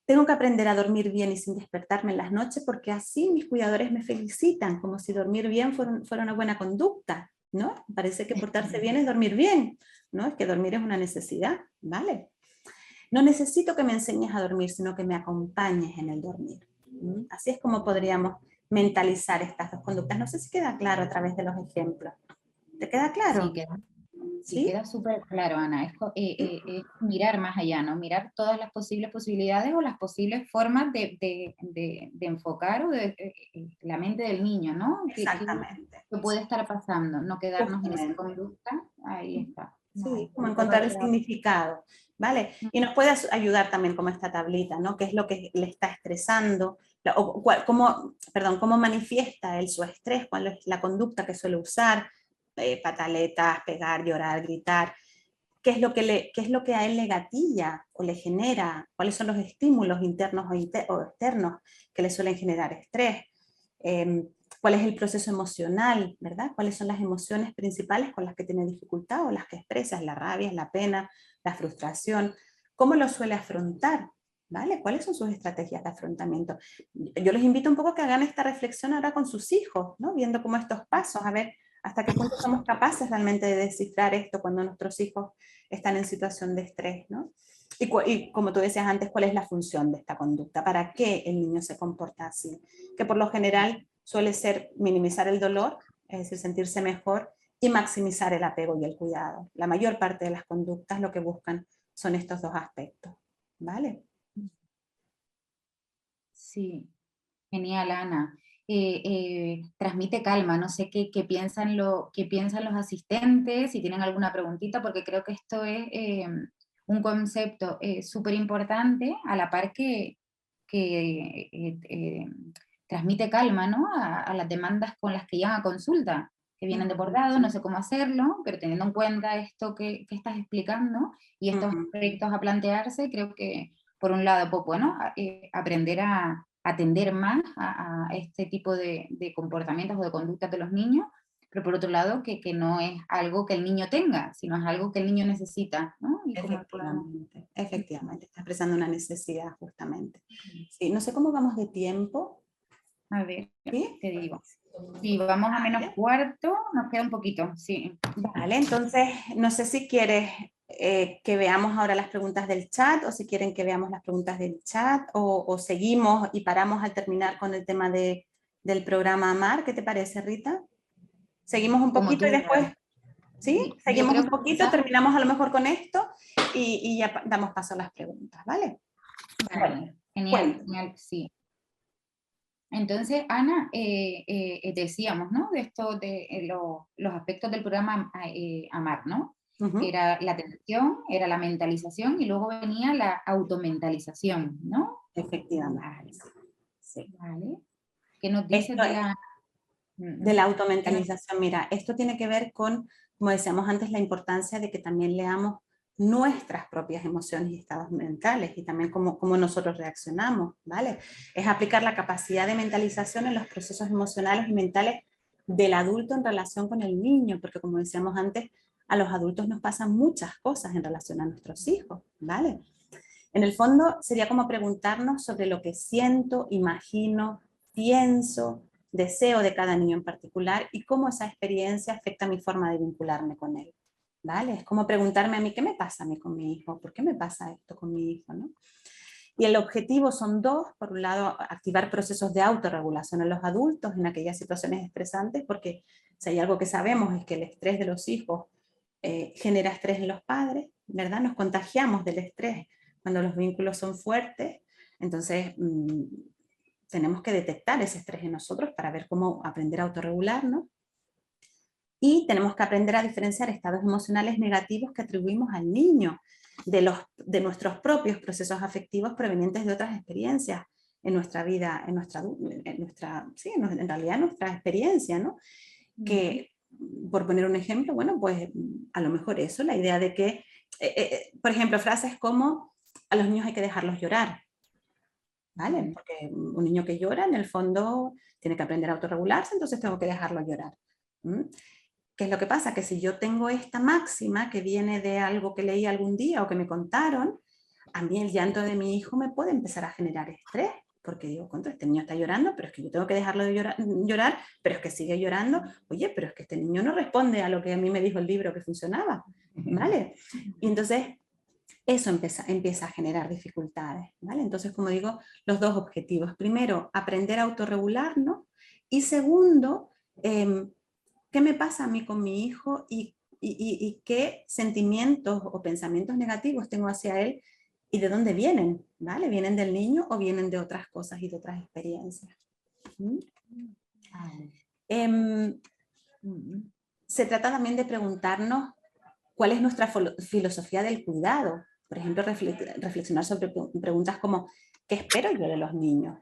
Tengo que aprender a dormir bien y sin despertarme en las noches porque así mis cuidadores me felicitan, como si dormir bien fuera una buena conducta, ¿no? Parece que portarse bien es dormir bien, ¿no? Es que dormir es una necesidad, ¿vale? No necesito que me enseñes a dormir, sino que me acompañes en el dormir. Así es como podríamos mentalizar estas dos conductas. No sé si queda claro a través de los ejemplos. ¿Te queda claro? Sí, queda. Sí, ¿Sí? queda súper claro, Ana. Es mirar más allá, ¿no? Mirar todas las posibles posibilidades o las posibles formas de enfocar o la mente del niño, ¿no? Exactamente. ¿Qué puede estar pasando? No quedarnos en esa Justamente. conducta. Ahí está. Sí, Vale, como súper encontrar el claro. significado, ¿vale? Y nos puede ayudar también como esta tablita, ¿no? ¿Qué es lo que le está estresando? Cómo manifiesta él su estrés, cuál es la conducta que suele usar, pataletas, pegar, llorar, gritar, qué es lo que a él le gatilla o le genera, cuáles son los estímulos internos o externos que le suelen generar estrés, cuál es el proceso emocional, ¿verdad? Cuáles son las emociones principales con las que tiene dificultad o las que expresa, la rabia, la pena, la frustración, cómo lo suele afrontar, ¿vale? ¿Cuáles son sus estrategias de afrontamiento? Yo les invito un poco a que hagan esta reflexión ahora con sus hijos, ¿no? Viendo cómo estos pasos, a ver hasta qué punto somos capaces realmente de descifrar esto cuando nuestros hijos están en situación de estrés, ¿no? Y como tú decías antes, ¿cuál es la función de esta conducta? ¿Para qué el niño se comporta así? Que por lo general suele ser minimizar el dolor, es decir, sentirse mejor, y maximizar el apego y el cuidado. La mayor parte de las conductas lo que buscan son estos dos aspectos, ¿vale? Sí, genial, Ana. Transmite calma, no sé qué piensan, qué piensan los asistentes, si tienen alguna preguntita, porque creo que esto es un concepto súper importante, a la par que transmite calma, ¿no? A las demandas con las que llegan a consulta, que vienen de bordado, no sé cómo hacerlo, pero teniendo en cuenta esto que estás explicando y estos proyectos a plantearse, creo que por un lado, pues bueno, aprender a atender más a este tipo de comportamientos o de conductas de los niños, pero por otro lado, que no es algo que el niño tenga, sino es algo que el niño necesita, ¿no? Y Efectivamente, efectivamente, está expresando una necesidad justamente. Sí, no sé cómo vamos de tiempo. A ver, ¿Sí? te digo. Si vamos a menos cuarto, nos queda un poquito, sí. Vale, entonces, no sé si quieres que veamos ahora las preguntas del chat o si quieren que veamos las preguntas del chat o seguimos y paramos al terminar con el tema del programa AMAR. ¿Qué te parece, Rita? Seguimos un Como poquito tú y después, veas. ¿sí? Yo Seguimos creo un que poquito, quizás, terminamos a lo mejor con esto y ya damos paso a las preguntas, ¿vale? Bueno, vale, genial, cuéntame. genial, sí. Entonces, Ana, decíamos, ¿no? De esto, de los aspectos del programa AMAR, ¿no? Era la atención, era la mentalización y luego venía la automentalización, ¿no? Efectivamente. Vale. Sí. Vale. ¿Qué nos dices Esto de es la... de la automentalización. Mira, esto tiene que ver con, como decíamos antes, la importancia de que también leamos nuestras propias emociones y estados mentales y también cómo nosotros reaccionamos, ¿vale? Es aplicar la capacidad de mentalización en los procesos emocionales y mentales del adulto en relación con el niño, porque como decíamos antes, a los adultos nos pasan muchas cosas en relación a nuestros hijos, ¿vale? En el fondo sería como preguntarnos sobre lo que siento, imagino, pienso, deseo de cada niño en particular y cómo esa experiencia afecta mi forma de vincularme con él. ¿Vale? Es como preguntarme a mí, ¿qué me pasa a mí con mi hijo? ¿Por qué me pasa esto con mi hijo? ¿No? Y el objetivo son dos, por un lado, activar procesos de autorregulación en los adultos en aquellas situaciones estresantes, porque si hay algo que sabemos es que el estrés de los hijos genera estrés en los padres, ¿verdad? Nos contagiamos del estrés cuando los vínculos son fuertes, entonces tenemos que detectar ese estrés en nosotros para ver cómo aprender a autorregularnos. Y tenemos que aprender a diferenciar estados emocionales negativos que atribuimos al niño de nuestros propios procesos afectivos provenientes de otras experiencias en nuestra vida, en realidad nuestra experiencia, ¿no? Que, por poner un ejemplo, bueno, pues a lo mejor eso, la idea de que, por ejemplo, frases como a los niños hay que dejarlos llorar, ¿vale? Porque un niño que llora, en el fondo, tiene que aprender a autorregularse, entonces tengo que dejarlo llorar. ¿Qué es lo que pasa? Que si yo tengo esta máxima que viene de algo que leí algún día o que me contaron, a mí el llanto de mi hijo me puede empezar a generar estrés, porque digo, contra, este niño está llorando, pero es que yo tengo que dejarlo de llorar, pero es que sigue llorando, oye, pero es que este niño no responde a lo que a mí me dijo el libro que funcionaba, ¿vale? Y entonces eso empieza a generar dificultades, ¿vale? Entonces, como digo, los dos objetivos. Primero, aprender a autorregularnos y segundo, ¿qué me pasa a mí con mi hijo y qué sentimientos o pensamientos negativos tengo hacia él y de dónde vienen? ¿Vale? ¿Vienen del niño o vienen de otras cosas y de otras experiencias? Se trata también de preguntarnos cuál es nuestra filosofía del cuidado. Por ejemplo, reflexionar sobre preguntas como, ¿qué espero yo de los niños?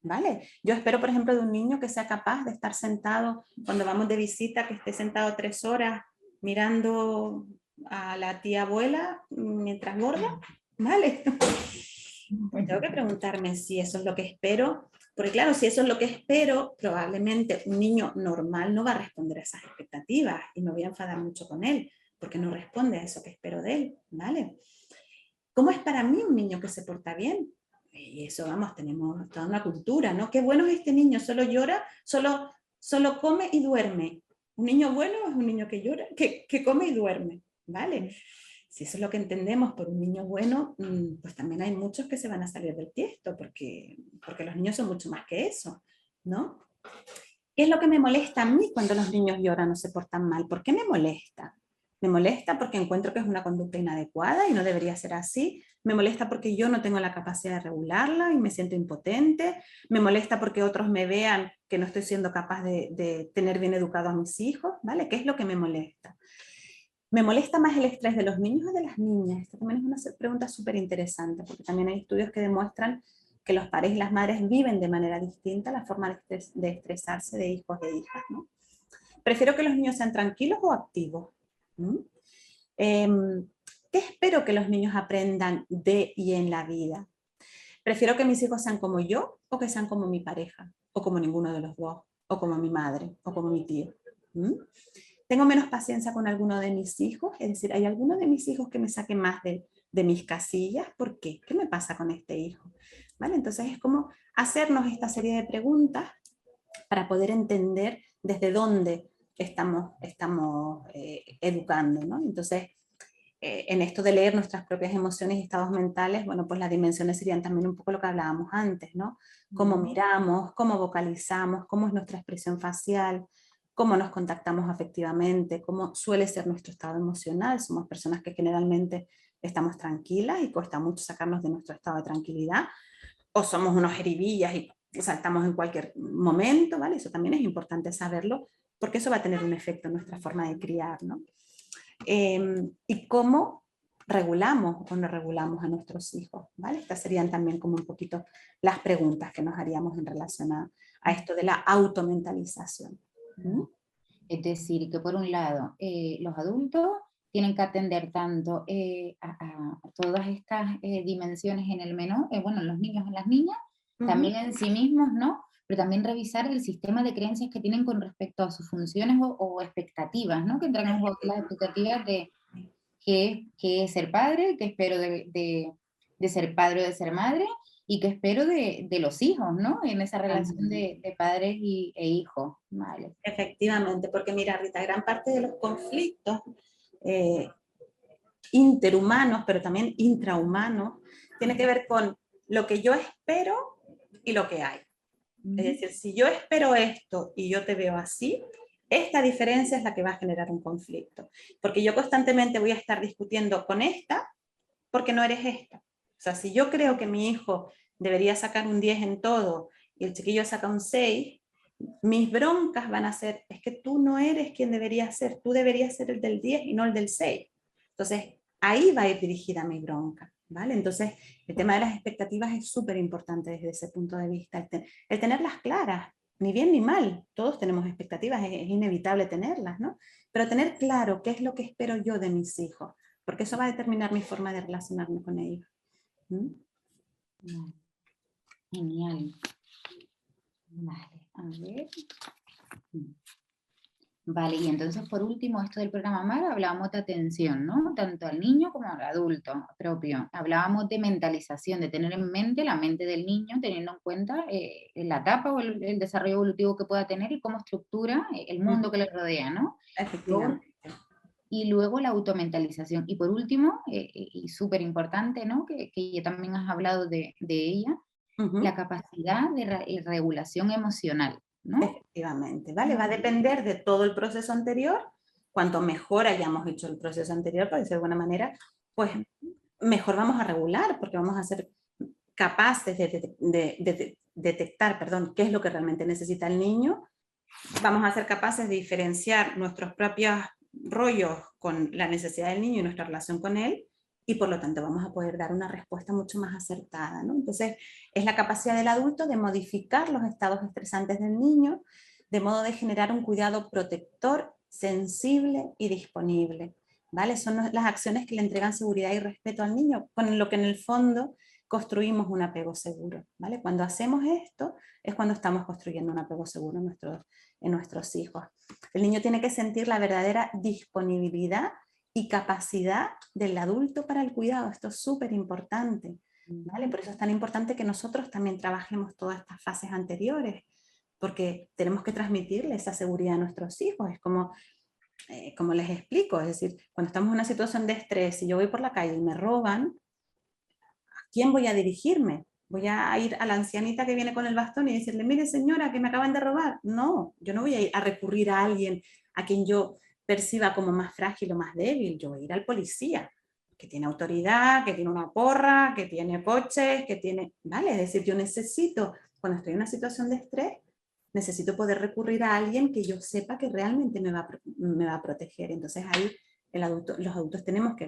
¿Vale? Yo espero, por ejemplo, de un niño que sea capaz de estar sentado, cuando vamos de visita, que esté sentado 3 horas mirando a la tía abuela mientras gorda, ¿vale? Pues tengo que preguntarme si eso es lo que espero, porque claro, si eso es lo que espero, probablemente un niño normal no va a responder a esas expectativas y me voy a enfadar mucho con él, porque no responde a eso que espero de él, ¿vale? ¿Cómo es para mí un niño que se porta bien? Y eso, vamos, tenemos toda una cultura, ¿no? Qué bueno es este niño, solo llora, solo come y duerme. Un niño bueno es un niño que llora, que come y duerme, ¿vale? Si eso es lo que entendemos por un niño bueno, pues también hay muchos que se van a salir del tiesto, porque los niños son mucho más que eso, ¿no? ¿Qué es lo que me molesta a mí cuando los niños lloran o se portan mal? ¿Por qué me molesta? Me molesta porque encuentro que es una conducta inadecuada y no debería ser así. Me molesta porque yo no tengo la capacidad de regularla y me siento impotente. Me molesta porque otros me vean que no estoy siendo capaz de tener bien educado a mis hijos, ¿vale? ¿Qué es lo que me molesta? ¿Me molesta más el estrés de los niños o de las niñas? Esta también es una pregunta súper interesante, porque también hay estudios que demuestran que los padres y las madres viven de manera distinta la forma de estresarse de hijos e hijas, ¿no? ¿Prefiero que los niños sean tranquilos o activos? ¿Mm? ¿Qué espero que los niños aprendan de y en la vida? ¿Prefiero que mis hijos sean como yo o que sean como mi pareja? ¿O como ninguno de los dos? ¿O como mi madre? ¿O como mi tío? ¿Mm? ¿Tengo menos paciencia con alguno de mis hijos? Es decir, ¿hay alguno de mis hijos que me saque más de mis casillas? ¿Por qué? ¿Qué me pasa con este hijo? ¿Vale? Entonces es como hacernos esta serie de preguntas para poder entender desde dónde estamos educando, ¿no? Entonces, en esto de leer nuestras propias emociones y estados mentales, bueno, pues las dimensiones serían también un poco lo que hablábamos antes, ¿no? Cómo miramos, cómo vocalizamos, cómo es nuestra expresión facial, cómo nos contactamos afectivamente, cómo suele ser nuestro estado emocional. Somos personas que generalmente estamos tranquilas y cuesta mucho sacarnos de nuestro estado de tranquilidad, o somos unos jeribillas y saltamos en cualquier momento, ¿vale? Eso también es importante saberlo, porque eso va a tener un efecto en nuestra forma de criar, ¿no? Y cómo regulamos o no regulamos a nuestros hijos, ¿vale? Estas serían también como un poquito las preguntas que nos haríamos en relación a esto de la automentalización. ¿Mm? Es decir, que por un lado, los adultos tienen que atender tanto a todas estas dimensiones en el menor, bueno, en los niños y en las niñas, también en sí mismos, ¿no? Pero también revisar el sistema de creencias que tienen con respecto a sus funciones o expectativas, ¿no? Que entran en juego las expectativas de qué es ser padre, qué espero de ser padre o de ser madre, y qué espero de los hijos, ¿no? En esa relación de padres e hijos, ¿vale? Efectivamente, porque mira, Rita, gran parte de los conflictos interhumanos, pero también intrahumanos, tiene que ver con lo que yo espero y lo que hay. Es decir, si yo espero esto y yo te veo así, esta diferencia es la que va a generar un conflicto. Porque yo constantemente voy a estar discutiendo con esta porque no eres esta. O sea, si yo creo que mi hijo debería sacar un 10 en todo y el chiquillo saca un 6, mis broncas van a ser, es que tú no eres quien deberías ser, tú deberías ser el del 10 y no el del 6. Entonces, ahí va a ir dirigida mi bronca, ¿vale? Entonces, el tema de las expectativas es súper importante desde ese punto de vista, el tenerlas claras, ni bien ni mal, todos tenemos expectativas, es inevitable tenerlas, ¿no? Pero tener claro qué es lo que espero yo de mis hijos, porque eso va a determinar mi forma de relacionarme con ellos. ¿Mm? Genial. Vale, a ver. Vale, y entonces por último, esto del programa MAR, hablábamos de atención, ¿no? Tanto al niño como al adulto propio. Hablábamos de mentalización, de tener en mente la mente del niño, teniendo en cuenta la etapa o el desarrollo evolutivo que pueda tener y cómo estructura el mundo que le rodea, ¿no? Efectivamente. Y luego la automentalización. Y por último, y súper importante, ¿no? Que ya también has hablado de ella, la capacidad de regulación emocional, ¿no? Efectivamente, ¿vale? Va a depender de todo el proceso anterior. Cuanto mejor hayamos hecho el proceso anterior, para decirlo de alguna manera, pues mejor vamos a regular, porque vamos a ser capaces de detectar, perdón, qué es lo que realmente necesita el niño. Vamos a ser capaces de diferenciar nuestros propios rollos con la necesidad del niño y nuestra relación con él, y por lo tanto vamos a poder dar una respuesta mucho más acertada, ¿no? Entonces, es la capacidad del adulto de modificar los estados estresantes del niño, de modo de generar un cuidado protector, sensible y disponible, ¿vale? Son las acciones que le entregan seguridad y respeto al niño, con lo que en el fondo construimos un apego seguro, ¿vale? Cuando hacemos esto es cuando estamos construyendo un apego seguro en nuestros hijos. El niño tiene que sentir la verdadera disponibilidad y capacidad del adulto para el cuidado. Esto es súper importante, ¿vale? Por eso es tan importante que nosotros también trabajemos todas estas fases anteriores, porque tenemos que transmitirle esa seguridad a nuestros hijos. Es como les explico, es decir, cuando estamos en una situación de estrés y yo voy por la calle y me roban, ¿a quién voy a dirigirme? ¿Voy a ir a la ancianita que viene con el bastón y decirle, mire señora, que me acaban de robar? No, yo no voy a ir a recurrir a alguien a quien yo perciba como más frágil o más débil. Yo voy a ir al policía, que tiene autoridad, que tiene una porra, que tiene coches, que tiene... ¿Vale? Es decir, yo necesito, cuando estoy en una situación de estrés, necesito poder recurrir a alguien que yo sepa que realmente me va a proteger. Entonces ahí los adultos tenemos que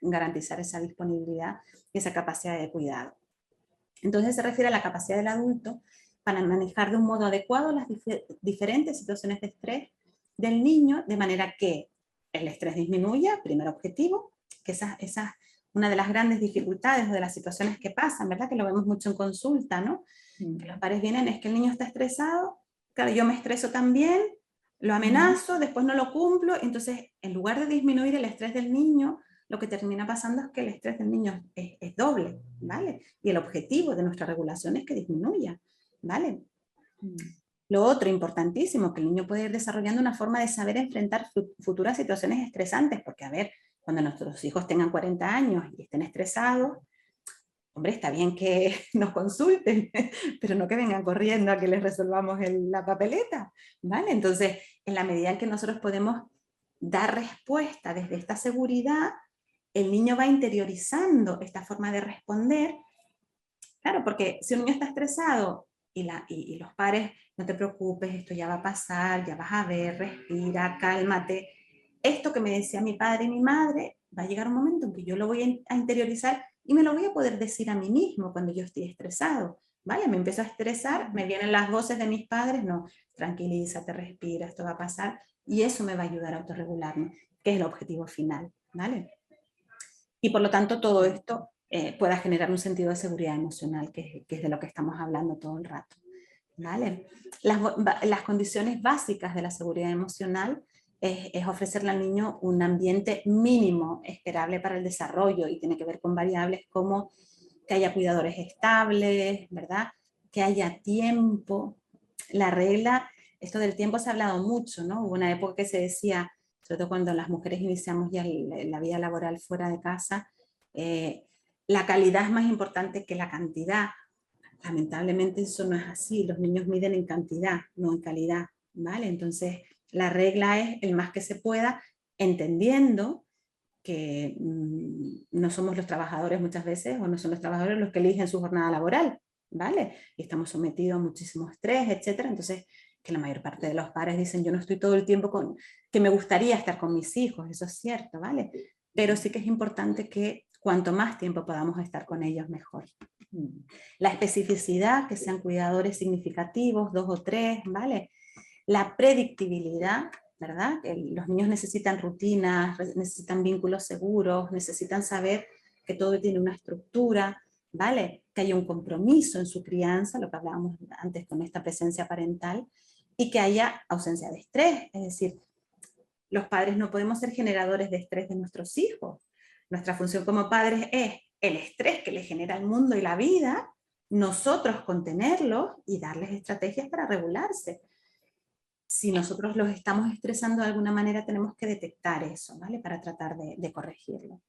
garantizar esa disponibilidad y esa capacidad de cuidado. Entonces se refiere a la capacidad del adulto para manejar de un modo adecuado las diferentes situaciones de estrés del niño, de manera que el estrés disminuya, primer objetivo, que esa es una de las grandes dificultades o de las situaciones que pasan, ¿verdad? Que lo vemos mucho en consulta, ¿no? Que los padres vienen, es que el niño está estresado, claro, yo me estreso también, lo amenazo, después no lo cumplo, entonces en lugar de disminuir el estrés del niño, lo que termina pasando es que el estrés del niño es doble, ¿vale? Y el objetivo de nuestra regulación es que disminuya, ¿vale? Lo otro importantísimo, que el niño puede ir desarrollando una forma de saber enfrentar futuras situaciones estresantes, porque a ver, cuando nuestros hijos tengan 40 años y estén estresados, hombre, está bien que nos consulten, pero no que vengan corriendo a que les resolvamos la papeleta, ¿vale? Entonces, en la medida en que nosotros podemos dar respuesta desde esta seguridad, el niño va interiorizando esta forma de responder. Claro, porque si un niño está estresado y los padres, no te preocupes, esto ya va a pasar, ya vas a ver, respira, cálmate. Esto que me decía mi padre y mi madre, va a llegar un momento en que yo lo voy a interiorizar y me lo voy a poder decir a mí mismo cuando yo estoy estresado. ¿Vale? Me empiezo a estresar, me vienen las voces de mis padres, no, tranquilízate, respira, esto va a pasar, y eso me va a ayudar a autorregularme, que es el objetivo final, ¿vale? Y por lo tanto todo esto pueda generar un sentido de seguridad emocional, que es de lo que estamos hablando todo el rato, ¿vale? Las condiciones básicas de la seguridad emocional es ofrecerle al niño un ambiente mínimo esperable para el desarrollo, y tiene que ver con variables como que haya cuidadores estables, ¿verdad? Que haya tiempo. La regla, esto del tiempo se ha hablado mucho, ¿no? Hubo una época que se decía, sobre todo cuando las mujeres iniciamos ya la vida laboral fuera de casa, la calidad es más importante que la cantidad. Lamentablemente eso no es así, los niños miden en cantidad, no en calidad, ¿vale? Entonces la regla es el más que se pueda, entendiendo que no somos los trabajadores muchas veces, o no son los trabajadores los que eligen su jornada laboral, ¿vale? Y estamos sometidos a muchísimo estrés, etcétera. Entonces, que la mayor parte de los padres dicen, yo no estoy todo el tiempo que me gustaría estar con mis hijos, eso es cierto, ¿vale? Pero sí que es importante que cuanto más tiempo podamos estar con ellos, mejor. La especificidad, que sean cuidadores significativos, 2 o 3, ¿vale? La predictibilidad, ¿verdad? Los niños necesitan rutinas, necesitan vínculos seguros, necesitan saber que todo tiene una estructura, ¿vale? Que haya un compromiso en su crianza, lo que hablábamos antes con esta presencia parental, y que haya ausencia de estrés. Es decir, los padres no podemos ser generadores de estrés de nuestros hijos. Nuestra función como padres es el estrés que les genera el mundo y la vida, nosotros contenerlos y darles estrategias para regularse. Si nosotros los estamos estresando de alguna manera, tenemos que detectar eso, ¿vale? Para tratar de corregirlo.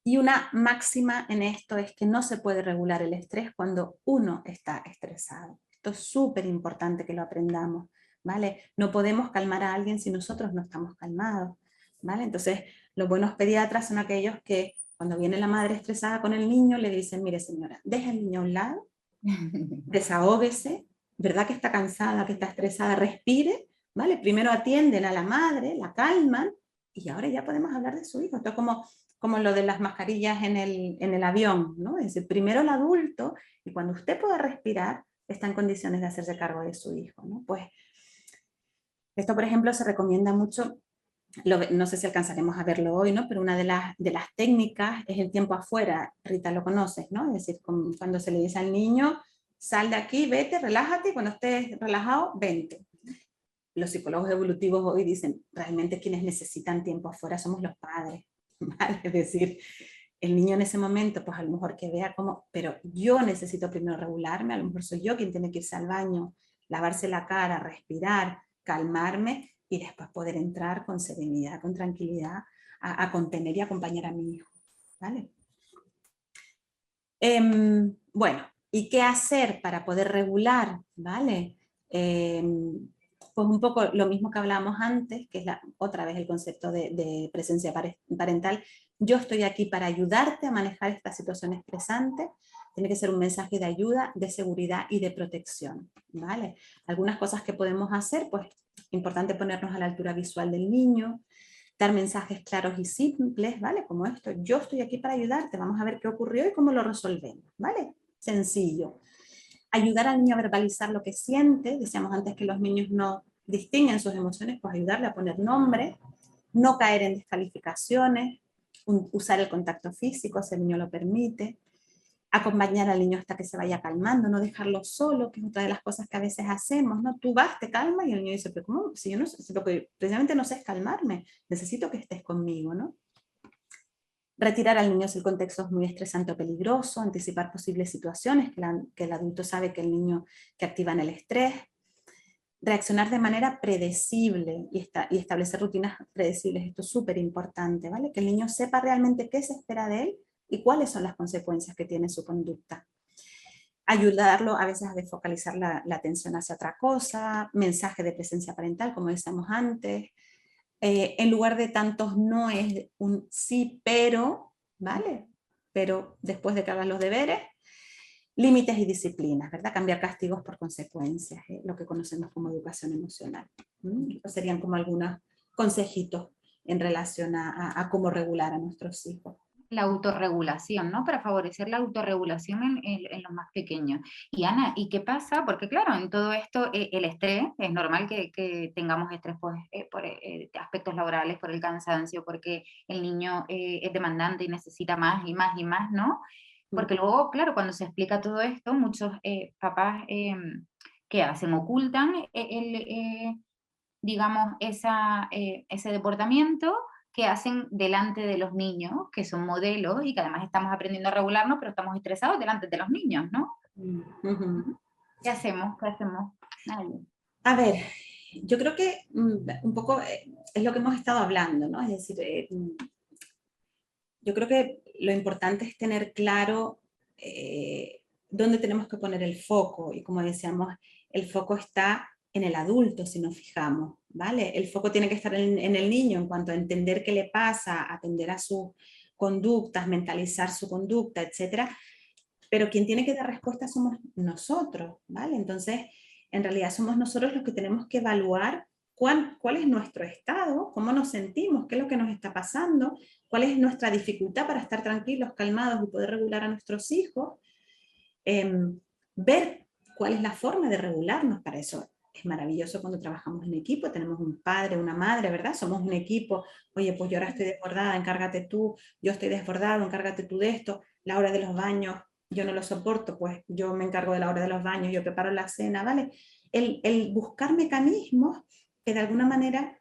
Y una máxima en esto es que no se puede regular el estrés cuando uno está estresado. Esto es súper importante que lo aprendamos, ¿vale? No podemos calmar a alguien si nosotros no estamos calmados, ¿vale? Entonces, los buenos pediatras son aquellos que cuando viene la madre estresada con el niño, le dicen, mire señora, deja el niño a un lado, desahóguese, ¿verdad que está cansada, que está estresada? Respire, ¿vale? Primero atienden a la madre, la calman, y ahora ya podemos hablar de su hijo. Esto es como lo de las mascarillas en el avión, ¿no? Es decir, primero el adulto, y cuando usted pueda respirar, está en condiciones de hacerse cargo de su hijo, ¿no? Pues esto, por ejemplo, se recomienda mucho, no sé si alcanzaremos a verlo hoy, ¿no? Pero una de las técnicas es el tiempo afuera. Rita, lo conoces, ¿no? Es decir, cuando se le dice al niño, sal de aquí, vete, relájate, y cuando estés relajado, vente. los psicólogos evolutivos hoy dicen, realmente quienes necesitan tiempo afuera somos los padres, ¿vale? Es decir, el niño en ese momento, pues a lo mejor que vea cómo, pero yo necesito primero regularme, a lo mejor soy yo quien tiene que irse al baño, lavarse la cara, respirar, calmarme y después poder entrar con serenidad, con tranquilidad, a contener y acompañar a mi hijo, ¿vale? Bueno, ¿y qué hacer para poder regular? ¿Vale? Pues un poco lo mismo que hablábamos antes, que es otra vez el concepto de presencia parental. Yo estoy aquí para ayudarte a manejar esta situación estresante. Tiene que ser un mensaje de ayuda, de seguridad y de protección, ¿vale? Algunas cosas que podemos hacer, pues importante ponernos a la altura visual del niño, dar mensajes claros y simples, ¿vale? Como esto, yo estoy aquí para ayudarte, vamos a ver qué ocurrió y cómo lo resolvemos, ¿vale? Sencillo. Ayudar al niño a verbalizar lo que siente, decíamos antes que los niños no distinguen sus emociones, pues ayudarle a poner nombre, no caer en descalificaciones, usar el contacto físico si el niño lo permite, acompañar al niño hasta que se vaya calmando, no dejarlo solo, que es otra de las cosas que a veces hacemos, ¿no? Tú vas, te calmas y el niño dice, pero ¿cómo? Si yo no sé, lo que precisamente no sé es calmarme, necesito que estés conmigo, ¿no? Retirar al niño si el contexto es muy estresante o peligroso, anticipar posibles situaciones que el adulto sabe que el niño que activan el estrés, reaccionar de manera predecible y establecer rutinas predecibles, esto es súper importante, ¿vale? Que el niño sepa realmente qué se espera de él y cuáles son las consecuencias que tiene su conducta. Ayudarlo a veces a desfocalizar la atención hacia otra cosa, mensaje de presencia parental, como decíamos antes. En lugar de tantos no es un sí, pero, ¿vale? Pero después de que hagas los deberes, límites y disciplinas, ¿verdad? Cambiar castigos por consecuencias, lo que conocemos como educación emocional. Estos serían como algunos consejitos en relación a cómo regular a nuestros hijos. La autorregulación, ¿no? Para favorecer la autorregulación en los más pequeños. Y Ana, ¿y qué pasa? Porque claro, en todo esto el estrés, es normal que tengamos estrés pues, por aspectos laborales, por el cansancio, porque el niño es demandante y necesita más y más y más, ¿no? Porque luego, claro, cuando se explica todo esto, muchos papás, ¿qué hacen? Ocultan digamos, ese deportamiento que hacen delante de los niños, que son modelos y que además estamos aprendiendo a regularnos, pero estamos estresados delante de los niños, ¿no? ¿Qué hacemos? ¿Qué hacemos? Nadie. A ver, yo creo que un poco es lo que hemos estado hablando, ¿no? Es decir, yo creo que lo importante es tener claro dónde tenemos que poner el foco. Y como decíamos, el foco está en el adulto, si nos fijamos, ¿vale? El foco tiene que estar en el niño en cuanto a entender qué le pasa, atender a sus conductas, mentalizar su conducta, etcétera. Pero quien tiene que dar respuesta somos nosotros, ¿vale? Entonces, en realidad somos nosotros los que tenemos que evaluar cuál es nuestro estado, cómo nos sentimos, qué es lo que nos está pasando, cuál es nuestra dificultad para estar tranquilos, calmados y poder regular a nuestros hijos, ver cuál es la forma de regularnos. Para eso es maravilloso cuando trabajamos en equipo, tenemos un padre, una madre, ¿verdad? Somos un equipo, oye, pues yo ahora estoy desbordada, encárgate tú, yo estoy desbordado, encárgate tú de esto, la hora de los baños, yo no lo soporto, pues yo me encargo de la hora de los baños, yo preparo la cena, ¿vale? El buscar mecanismos que de alguna manera,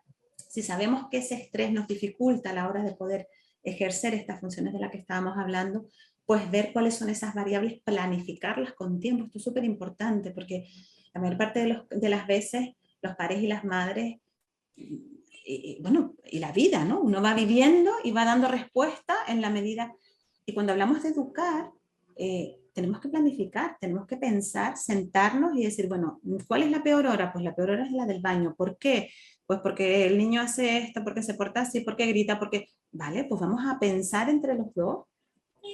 si sabemos que ese estrés nos dificulta a la hora de poder ejercer estas funciones de las que estábamos hablando, pues ver cuáles son esas variables, planificarlas con tiempo. Esto es súper importante porque la mayor parte de las veces los padres y las madres, bueno, y la vida, ¿no? Uno va viviendo y va dando respuesta en la medida. Y cuando hablamos de educar, tenemos que planificar, tenemos que pensar, sentarnos y decir, bueno, ¿cuál es la peor hora? Pues la peor hora es la del baño. ¿Por qué? Pues porque el niño hace esto, porque se porta así, porque grita, porque... Vale, pues vamos a pensar entre los dos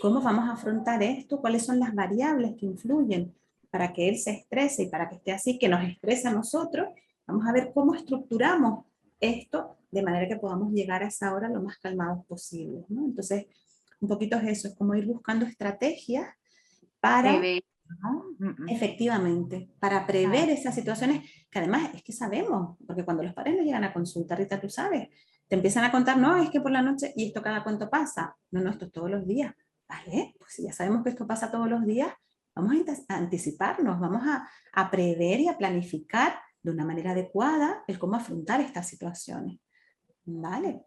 cómo vamos a afrontar esto, cuáles son las variables que influyen para que él se estrese y para que esté así, que nos estresa a nosotros. Vamos a ver cómo estructuramos esto de manera que podamos llegar a esa hora lo más calmados posible, ¿no? Entonces, un poquito es eso, es como ir buscando estrategias para, ¿no? efectivamente, para prever esas situaciones que además es que sabemos, porque cuando los padres nos llegan a consultar, Rita, tú sabes, te empiezan a contar, no, es que por la noche, y esto cada cuánto pasa, no, esto es todos los días, ¿vale? Pues si ya sabemos que esto pasa todos los días, vamos a anticiparnos, vamos a prever y a planificar de una manera adecuada el cómo afrontar estas situaciones. ¿Vale?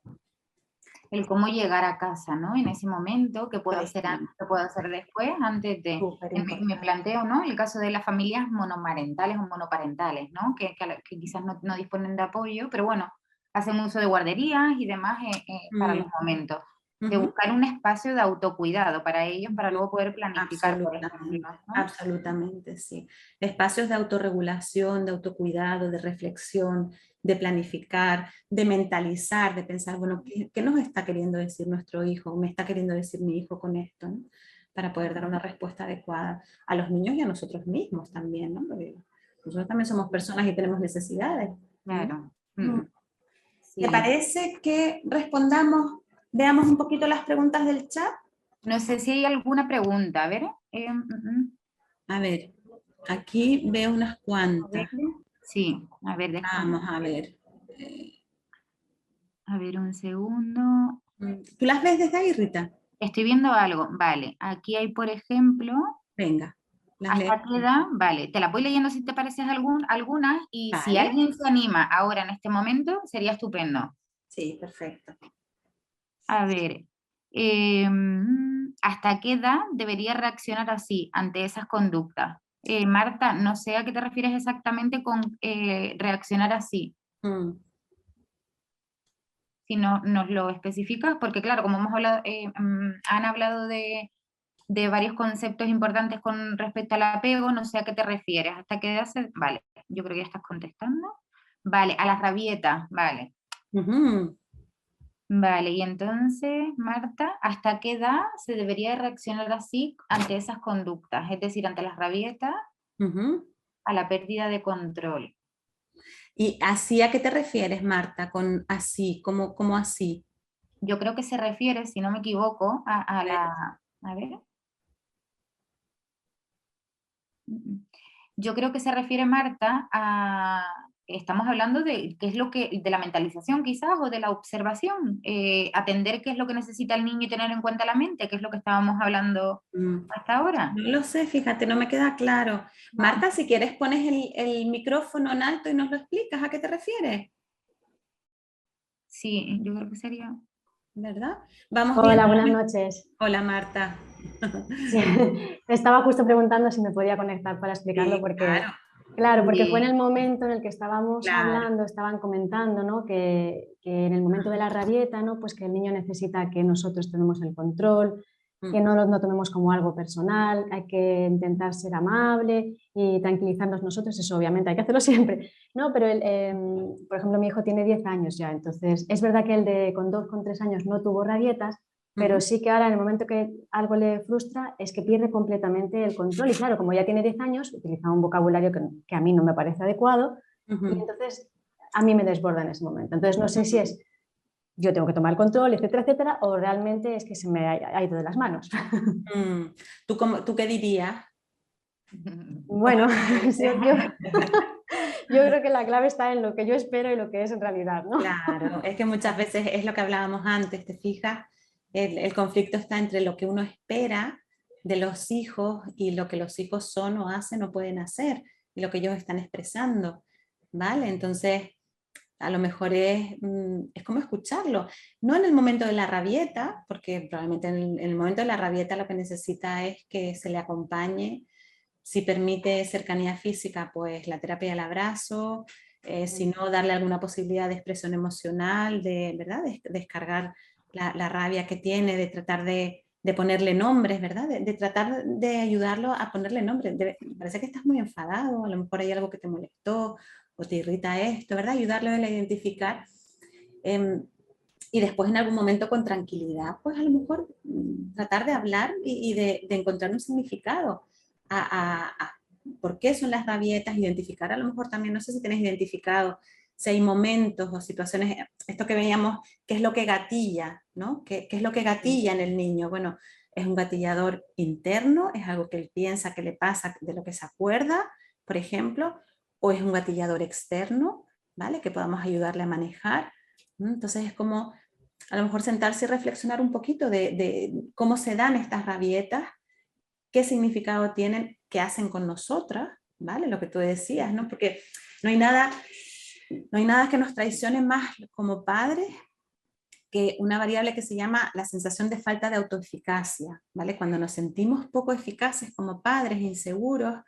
El cómo llegar a casa, ¿no? En ese momento, qué puedo Por hacer ejemplo. antes, qué puedo hacer después, antes de... Súper Me importante. planteo, ¿no? El caso de las familias monomarentales o monoparentales, ¿no? Que quizás no disponen de apoyo, pero bueno, hacen uso de guarderías y demás para los momentos. De Ujú. buscar un espacio de autocuidado para ellos, para luego poder planificar, por ejemplo, Absolutamente, ¿no? absolutamente, sí. Espacios de autorregulación, de autocuidado, de reflexión, de planificar, de mentalizar, de pensar, bueno, ¿qué nos está queriendo decir nuestro hijo? ¿Me está queriendo decir mi hijo con esto? ¿No? Para poder dar una respuesta adecuada a los niños y a nosotros mismos también, ¿no? Porque nosotros también somos personas y tenemos necesidades. ¿No? Claro. ¿Te Sí. parece que respondamos, veamos un poquito las preguntas del chat? No sé si hay alguna pregunta, a ver. A ver, aquí veo unas A cuantas. ver. Sí, a ver, déjame. Vamos a ver. A ver, un segundo. ¿Tú las ves desde ahí, Rita? Estoy viendo algo. Vale, aquí hay, por ejemplo, Venga, las leo. hasta qué edad. Vale, te la voy leyendo si te pareces algunas y si Vale, alguien se anima ahora en este momento, sería estupendo. sí, perfecto. A ver, ¿hasta qué edad debería reaccionar así ante esas conductas? Marta, no sé a qué te refieres exactamente con reaccionar así. Mm, Si no nos lo especificas, porque claro, como hemos hablado, han hablado de varios conceptos importantes con respecto al apego, no sé a qué te refieres, hasta qué edad se... Vale, yo creo que ya estás contestando. Vale, a las rabietas, vale. ujú, Vale, y entonces, Marta, ¿hasta qué edad se debería reaccionar así ante esas conductas? Es decir, ante las rabietas, ujú. a la pérdida de control. ¿Y así a qué te refieres, Marta? Con así, ¿cómo así? Yo creo que se refiere, si no me equivoco, a A ver. la... A ver. Yo creo que se refiere Marta a, estamos hablando de qué es lo que, de la mentalización quizás o de la observación, atender qué es lo que necesita el niño y tener en cuenta la mente, que es lo que estábamos hablando Mm, hasta ahora. No lo sé, fíjate, no me queda claro. No. Marta, si quieres pones el micrófono en alto y nos lo explicas, ¿a qué te refieres? Sí, yo creo que sería. ¿Verdad? Vamos Hola, viendo. buenas noches. Hola, Marta. Sí, estaba justo preguntando si me podía conectar para explicarlo Sí, porque, claro, claro, porque fue en el Sí, momento en el que estábamos claro. hablando, estaban comentando, ¿no? Que en el momento de la rabieta, ¿no? Pues que el niño necesita que nosotros tenemos el control, que Mm, no lo tomemos como algo personal, hay que intentar ser amable y tranquilizarnos nosotros, eso obviamente hay que hacerlo siempre, ¿no? Pero, por ejemplo, mi hijo tiene 10 años ya, entonces es verdad que el de con 2, con 3 años no tuvo rabietas, pero ujú, sí que ahora en el momento que algo le frustra es que pierde completamente el control y claro, como ya tiene 10 años, utiliza un vocabulario que a mí no me parece adecuado y ujú, entonces a mí me desborda en ese momento. Entonces no sé si ujú. es yo tengo que tomar el control, etcétera, etcétera, o realmente es que se me ha ido de las manos. Mm, ¿Tú qué dirías? ¿Cómo Bueno, lo yo sientes? creo que la clave está en lo que yo espero y lo que es en realidad, ¿no? Claro, es que muchas veces es lo que hablábamos antes, ¿te fijas? El conflicto está entre lo que uno espera de los hijos y lo que los hijos son o hacen o pueden hacer y lo que ellos están expresando, ¿vale? Entonces, a lo mejor es como escucharlo, no en el momento de la rabieta, porque probablemente en el momento de la rabieta lo que necesita es que se le acompañe, si permite cercanía física, pues la terapia del abrazo, si no, darle alguna posibilidad de expresión emocional, de, ¿verdad? De descargar la rabia que tiene, de tratar de ponerle nombres, ¿verdad? De tratar de ayudarlo a ponerle nombres. Parece que estás muy enfadado, a lo mejor hay algo que te molestó o te irrita esto, ¿verdad? Ayudarlo a identificar. Y después en algún momento con tranquilidad, pues a lo mejor tratar de hablar y de encontrar un significado a por qué son las rabietas, identificar a lo mejor también, no sé si tenés identificado, si hay momentos o situaciones, esto que veíamos, qué es lo que gatilla, ¿no? ¿Qué es lo que gatilla en el niño? Bueno, es un gatillador interno, es algo que él piensa que le pasa, de lo que se acuerda, por ejemplo, o es un gatillador externo, ¿vale? Que podamos ayudarle a manejar. Entonces es como a lo mejor sentarse y reflexionar un poquito de cómo se dan estas rabietas, qué significado tienen, qué hacen con nosotras, ¿vale? Lo que tú decías, ¿no? Porque no hay nada que nos traicione más como padres que una variable que se llama la sensación de falta de autoeficacia, ¿vale? Cuando nos sentimos poco eficaces como padres, inseguros,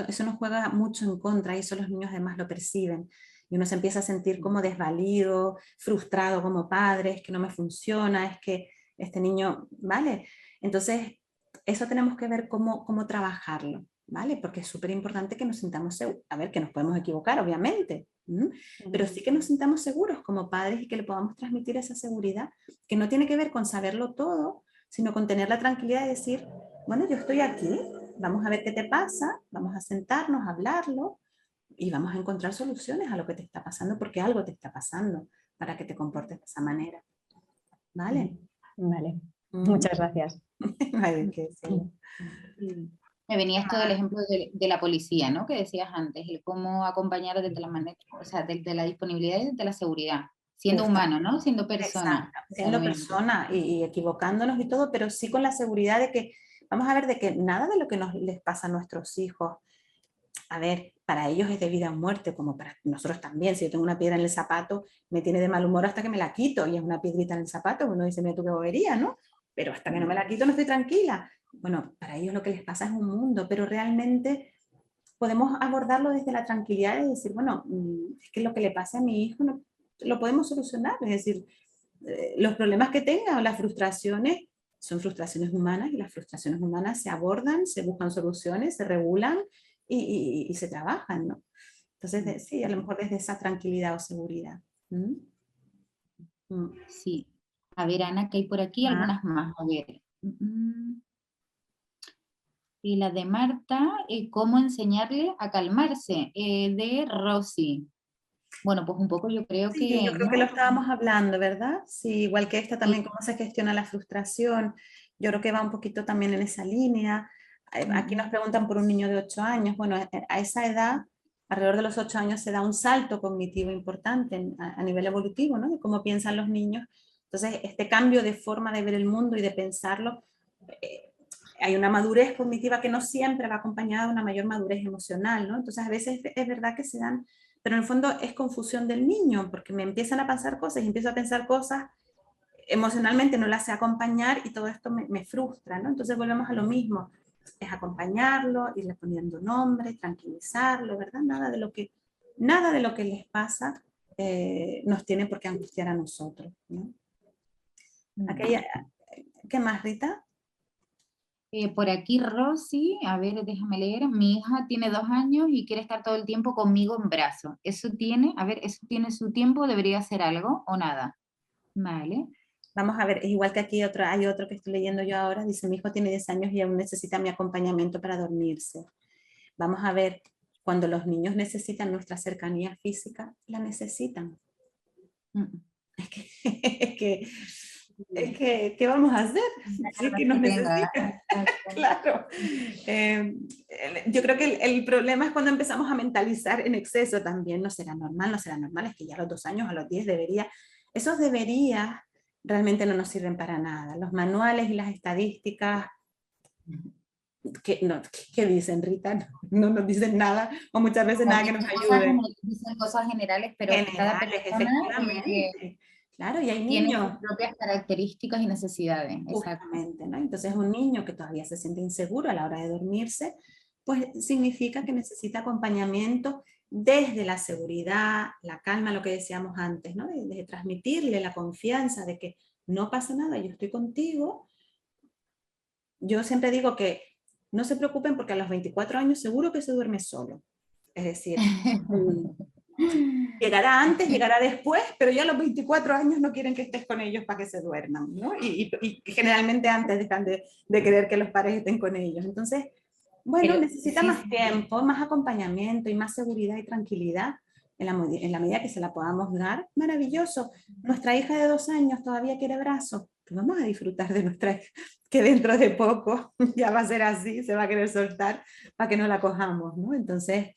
eso nos juega mucho en contra y eso los niños además lo perciben. Y uno se empieza a sentir como desvalido, frustrado como padre, es que no me funciona, es que este niño, ¿vale? Entonces, eso tenemos que ver cómo trabajarlo, ¿vale? Porque es súper importante que nos sintamos seguros. A ver, que nos podemos equivocar, obviamente, pero sí que nos sintamos seguros como padres y que le podamos transmitir esa seguridad, que no tiene que ver con saberlo todo, sino con tener la tranquilidad de decir, bueno, yo estoy aquí, vamos a ver qué te pasa, vamos a sentarnos, a hablarlo y vamos a encontrar soluciones a lo que te está pasando, porque algo te está pasando para que te comportes de esa manera. ¿Vale? Vale, muchas gracias. No hay de qué decirlo. Me venía esto del ejemplo de la policía, ¿no? Que decías antes, el cómo acompañar desde la manera, o sea, desde la disponibilidad y desde la seguridad, siendo humano, ¿no? Siendo persona. Exacto, siendo persona y equivocándonos y todo, pero sí con la seguridad de que, vamos a ver, de que nada de lo que les pasa a nuestros hijos, a ver, para ellos es de vida o muerte, como para nosotros también. Si yo tengo una piedra en el zapato, me tiene de mal humor hasta que me la quito, y es una piedrita en el zapato, uno dice, mira tú qué bobería, ¿no? Pero hasta que no me la quito no estoy tranquila. Bueno, para ellos lo que les pasa es un mundo, pero realmente podemos abordarlo desde la tranquilidad y decir, bueno, es que lo que le pasa a mi hijo no, lo podemos solucionar, es decir, los problemas que tenga o las frustraciones son frustraciones humanas y las frustraciones humanas se abordan, se buscan soluciones, se regulan y se trabajan, ¿no? Entonces, sí, a lo mejor desde esa tranquilidad o seguridad. Sí. A ver, Ana, que hay por aquí algunas más. A ver. Y la de Marta, ¿cómo enseñarle a calmarse? De Rosy. Bueno, pues un poco yo creo Sí, que... yo creo que lo estábamos hablando, ¿verdad? Sí, igual que esta también, cómo se gestiona la frustración. Yo creo que va un poquito también en esa línea. Aquí nos preguntan por un niño de 8 años. Bueno, a esa edad, alrededor de los 8 años, se da un salto cognitivo importante a nivel evolutivo, ¿no? De cómo piensan los niños. Entonces, este cambio de forma de ver el mundo y de pensarlo, hay una madurez cognitiva que no siempre va acompañada de una mayor madurez emocional, ¿no? Entonces, a veces es verdad que se dan, pero en el fondo es confusión del niño, porque me empiezan a pasar cosas y empiezo a pensar cosas, emocionalmente no las sé acompañar y todo esto me frustra, ¿no? Entonces volvemos a lo mismo, es acompañarlo, irle poniendo nombre, tranquilizarlo, ¿verdad? Nada de lo que les pasa nos tiene por qué angustiar a nosotros, ¿no? ¿Qué más, Rita? Por aquí Rosy, a ver, déjame leer. Mi hija tiene 2 años y quiere estar todo el tiempo conmigo en brazos. ¿Eso tiene, a ver, eso tiene su tiempo? ¿Debería hacer algo o nada? Vale. Vamos a ver, es igual que aquí hay otro que estoy leyendo yo ahora, dice, mi hijo tiene 10 años y aún necesita mi acompañamiento para dormirse. Vamos a ver, cuando los niños necesitan nuestra cercanía física, la necesitan. Es que, ¿qué vamos a hacer? Sí, que nos necesitan. Claro. Yo creo que el problema es cuando empezamos a mentalizar en exceso también, no será normal, es que ya a los 2 años, a los 10 debería. Esos deberías realmente no nos sirven para nada. Los manuales y las estadísticas, ¿qué dicen, Rita? No nos dicen nada, o muchas veces nada que nos ayude. Dicen cosas generales, pero cada persona efectivamente. Claro, y hay tiene niños. sus propias características y necesidades. Justamente, ¿no? Entonces un niño que todavía se siente inseguro a la hora de dormirse, pues significa que necesita acompañamiento desde la seguridad, la calma, lo que decíamos antes, ¿no? De transmitirle la confianza de que no pasa nada, yo estoy contigo. Yo siempre digo que no se preocupen porque a los 24 años seguro que se duerme solo. Es decir, llegará antes, llegará después, pero ya a los 24 años no quieren que estés con ellos para que se duerman, ¿no? Y generalmente antes dejan de querer que los padres estén con ellos. Entonces, bueno, necesita más tiempo, más acompañamiento y más seguridad y tranquilidad en la medida que se la podamos dar. Maravilloso. Nuestra hija de 2 años todavía quiere brazos. Pues vamos a disfrutar de nuestra hija, que dentro de poco ya va a ser así, se va a querer soltar para que no la cojamos, ¿no? Entonces,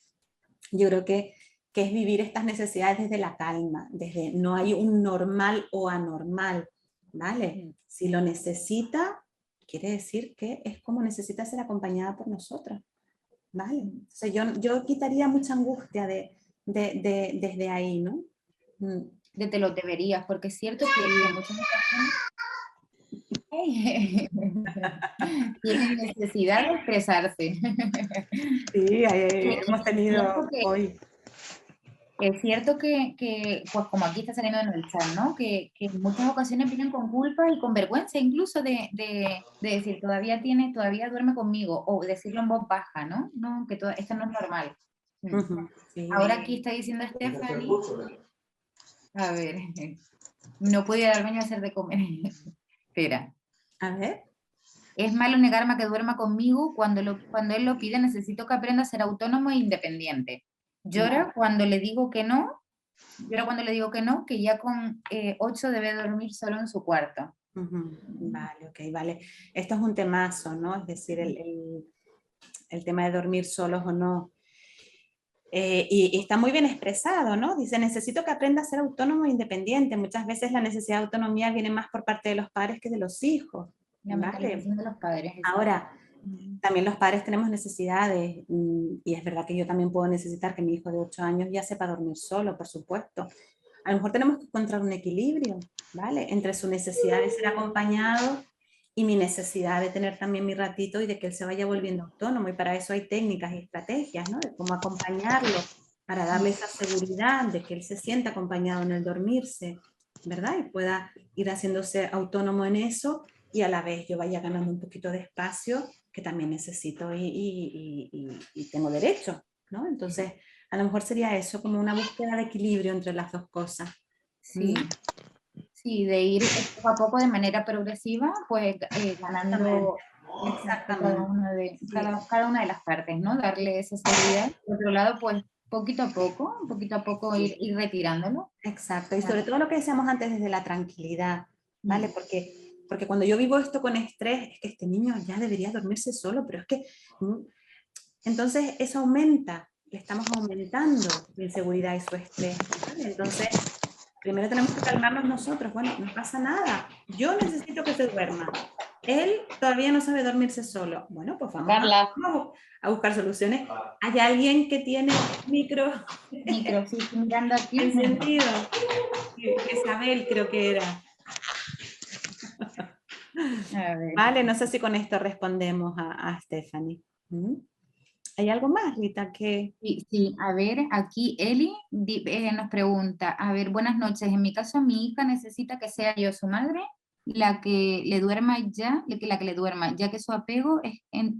yo creo que es vivir estas necesidades desde la calma, desde no hay un normal o anormal, ¿vale? Si lo necesita, quiere decir que es como necesita ser acompañada por nosotras, ¿vale? Entonces yo quitaría mucha angustia desde ahí, ¿no? De te lo deberías, porque es cierto que muchas ocasiones tienen necesidad de expresarse. Sí, hemos tenido Cierto que- hoy. Es cierto pues como aquí está saliendo en el chat, ¿no? Que en muchas ocasiones vienen con culpa y con vergüenza incluso de decir, todavía duerme conmigo, o decirlo en voz baja, ¿no? No, que esto no es normal. Sí. Ahora aquí está diciendo Stephanie, a ver, no puedo ir al baño a hacer de comer. Espera. A ver. Es malo negarme a que duerma conmigo cuando él lo pide, necesito que aprenda a ser autónomo e independiente. Llora cuando le digo que no, que ya con 8 debe dormir solo en su cuarto. Vale, ok, vale. Esto es un temazo, ¿no? Es decir, el tema de dormir solos o no. Y está muy bien expresado, ¿no? Dice, necesito que aprenda a ser autónomo e independiente. Muchas veces la necesidad de autonomía viene más por parte de los padres que de los hijos. La mentalización de los padres. Ahora, también los padres tenemos necesidades y es verdad que yo también puedo necesitar que mi hijo de 8 años ya sepa dormir solo, por supuesto. A lo mejor tenemos que encontrar un equilibrio, ¿vale? Entre su necesidad de ser acompañado y mi necesidad de tener también mi ratito y de que él se vaya volviendo autónomo. Y para eso hay técnicas y estrategias, ¿no? De cómo acompañarlo, para darle esa seguridad de que él se sienta acompañado en el dormirse, ¿verdad? Y pueda ir haciéndose autónomo en eso y a la vez yo vaya ganando un poquito de espacio que también necesito y tengo derecho, ¿no? Entonces, a lo mejor sería eso, como una búsqueda de equilibrio entre las dos cosas. Sí, sí, de ir poco a poco de manera progresiva, pues ganando Exactamente. cada una de las partes, ¿no? Darle esa seguridad. Por otro lado, pues poquito a poco ir retirándolo. Exacto, y sobre todo lo que decíamos antes, desde la tranquilidad, ¿vale? Porque cuando yo vivo esto con estrés, es que este niño ya debería dormirse solo, pero es que... Entonces eso aumenta, le estamos aumentando su inseguridad y su estrés, ¿vale? Entonces, primero tenemos que calmarnos nosotros, bueno, no pasa nada, yo necesito que se duerma. Él todavía no sabe dormirse solo. Bueno, pues vamos a buscar soluciones. ¿Hay alguien que tiene micro Sí, mirando aquí. encendido? Isabel creo que era. Vale, no sé si con esto respondemos a Stephanie. ¿Hay algo más, Rita? Sí, a ver, aquí Eli nos pregunta, a ver, buenas noches, en mi caso mi hija necesita que sea yo su madre la que le duerma la que le duerma, ya que su apego es en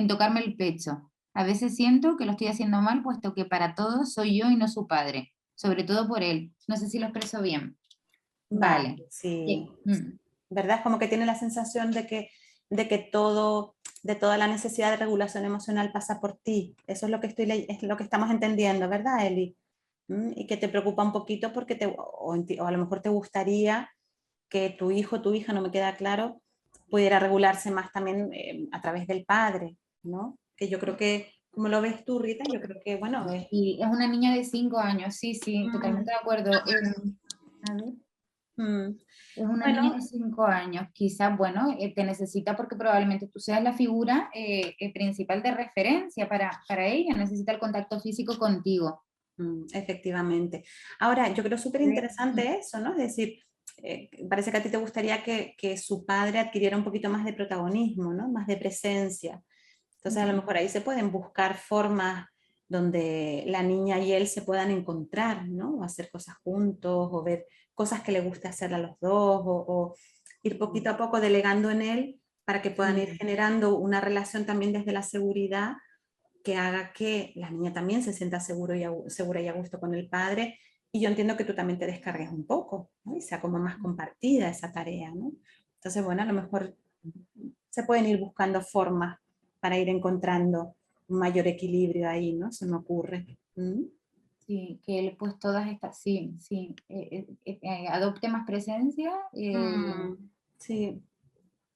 tocarme el pecho. A veces siento que lo estoy haciendo mal, puesto que para todos soy yo y no su padre, sobre todo por él. No sé si lo expreso bien. Vale. Sí. ¿Verdad? Es como que tiene la sensación de que todo, de toda la necesidad de regulación emocional pasa por ti. Eso es lo que es lo que estamos entendiendo, ¿verdad, Eli? Y que te preocupa un poquito porque o a lo mejor te gustaría que tu hijo o tu hija, no me queda claro, pudiera regularse más también a través del padre, ¿no? Que yo creo que, como lo ves tú, Rita, yo creo que, bueno... Y es una niña de 5 años, sí, totalmente de acuerdo. A ver. Es una niña de 5 años, quizás, bueno, te necesita porque probablemente tú seas la figura principal de referencia para ella, necesita el contacto físico contigo. Efectivamente. Ahora, yo creo súper interesante eso, ¿no? Es decir, parece que a ti te gustaría que su padre adquiriera un poquito más de protagonismo, ¿no? Más de presencia. Entonces, a lo mejor ahí se pueden buscar formas donde la niña y él se puedan encontrar, ¿no? O hacer cosas juntos, o ver cosas que le guste hacer a los dos, o ir poquito a poco delegando en él para que puedan ir generando una relación también desde la seguridad que haga que la niña también se sienta segura y a gusto con el padre. Y yo entiendo que tú también te descargues un poco, ¿no? Y sea como más compartida esa tarea, ¿no? Entonces, bueno, a lo mejor se pueden ir buscando formas para ir encontrando un mayor equilibrio ahí, ¿no? Se me ocurre. Sí, que él pues todas estas, sí, adopte más presencia sí.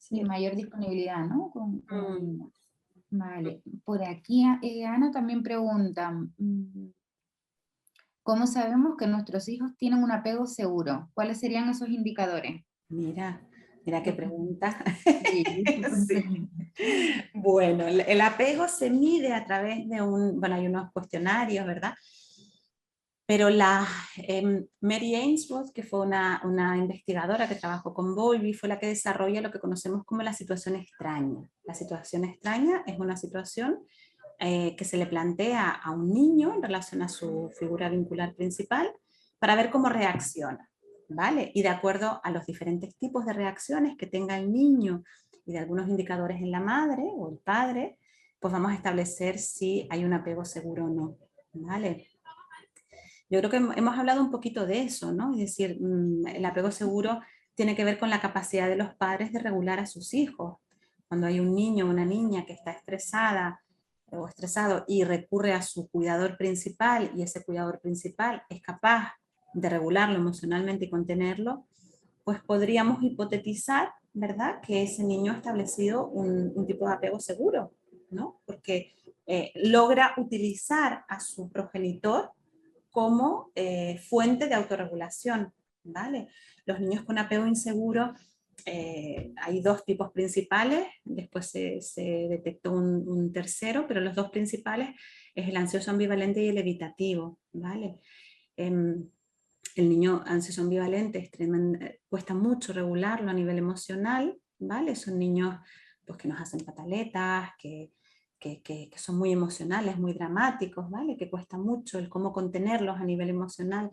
y mayor disponibilidad, ¿no? Vale, por aquí Ana también pregunta, ¿cómo sabemos que nuestros hijos tienen un apego seguro? ¿Cuáles serían esos indicadores? Mira, Mira qué pregunta. Sí. Sí. Bueno, el apego se mide a través de bueno, hay unos cuestionarios, ¿verdad? Pero Mary Ainsworth, que fue una investigadora que trabajó con Bowlby, fue la que desarrolla lo que conocemos como la situación extraña. La situación extraña es una situación que se le plantea a un niño en relación a su figura vincular principal para ver cómo reacciona, ¿vale? Y de acuerdo a los diferentes tipos de reacciones que tenga el niño y de algunos indicadores en la madre o el padre, pues vamos a establecer si hay un apego seguro o no, ¿vale? Yo creo que hemos hablado un poquito de eso, ¿no? Es decir, el apego seguro tiene que ver con la capacidad de los padres de regular a sus hijos. Cuando hay un niño o una niña que está estresada o estresado y recurre a su cuidador principal y ese cuidador principal es capaz de regularlo emocionalmente y contenerlo, pues podríamos hipotetizar, ¿verdad?, que ese niño ha establecido un tipo de apego seguro, ¿no? Porque logra utilizar a su progenitor como fuente de autorregulación, ¿vale? Los niños con apego inseguro, hay dos tipos principales, después se detectó un tercero, pero los dos principales es el ansioso ambivalente y el evitativo, ¿vale? El niño ansioso ambivalente cuesta mucho regularlo a nivel emocional, ¿vale? Son niños pues, que nos hacen pataletas, que son muy emocionales, muy dramáticos, ¿vale? Que cuesta mucho el cómo contenerlos a nivel emocional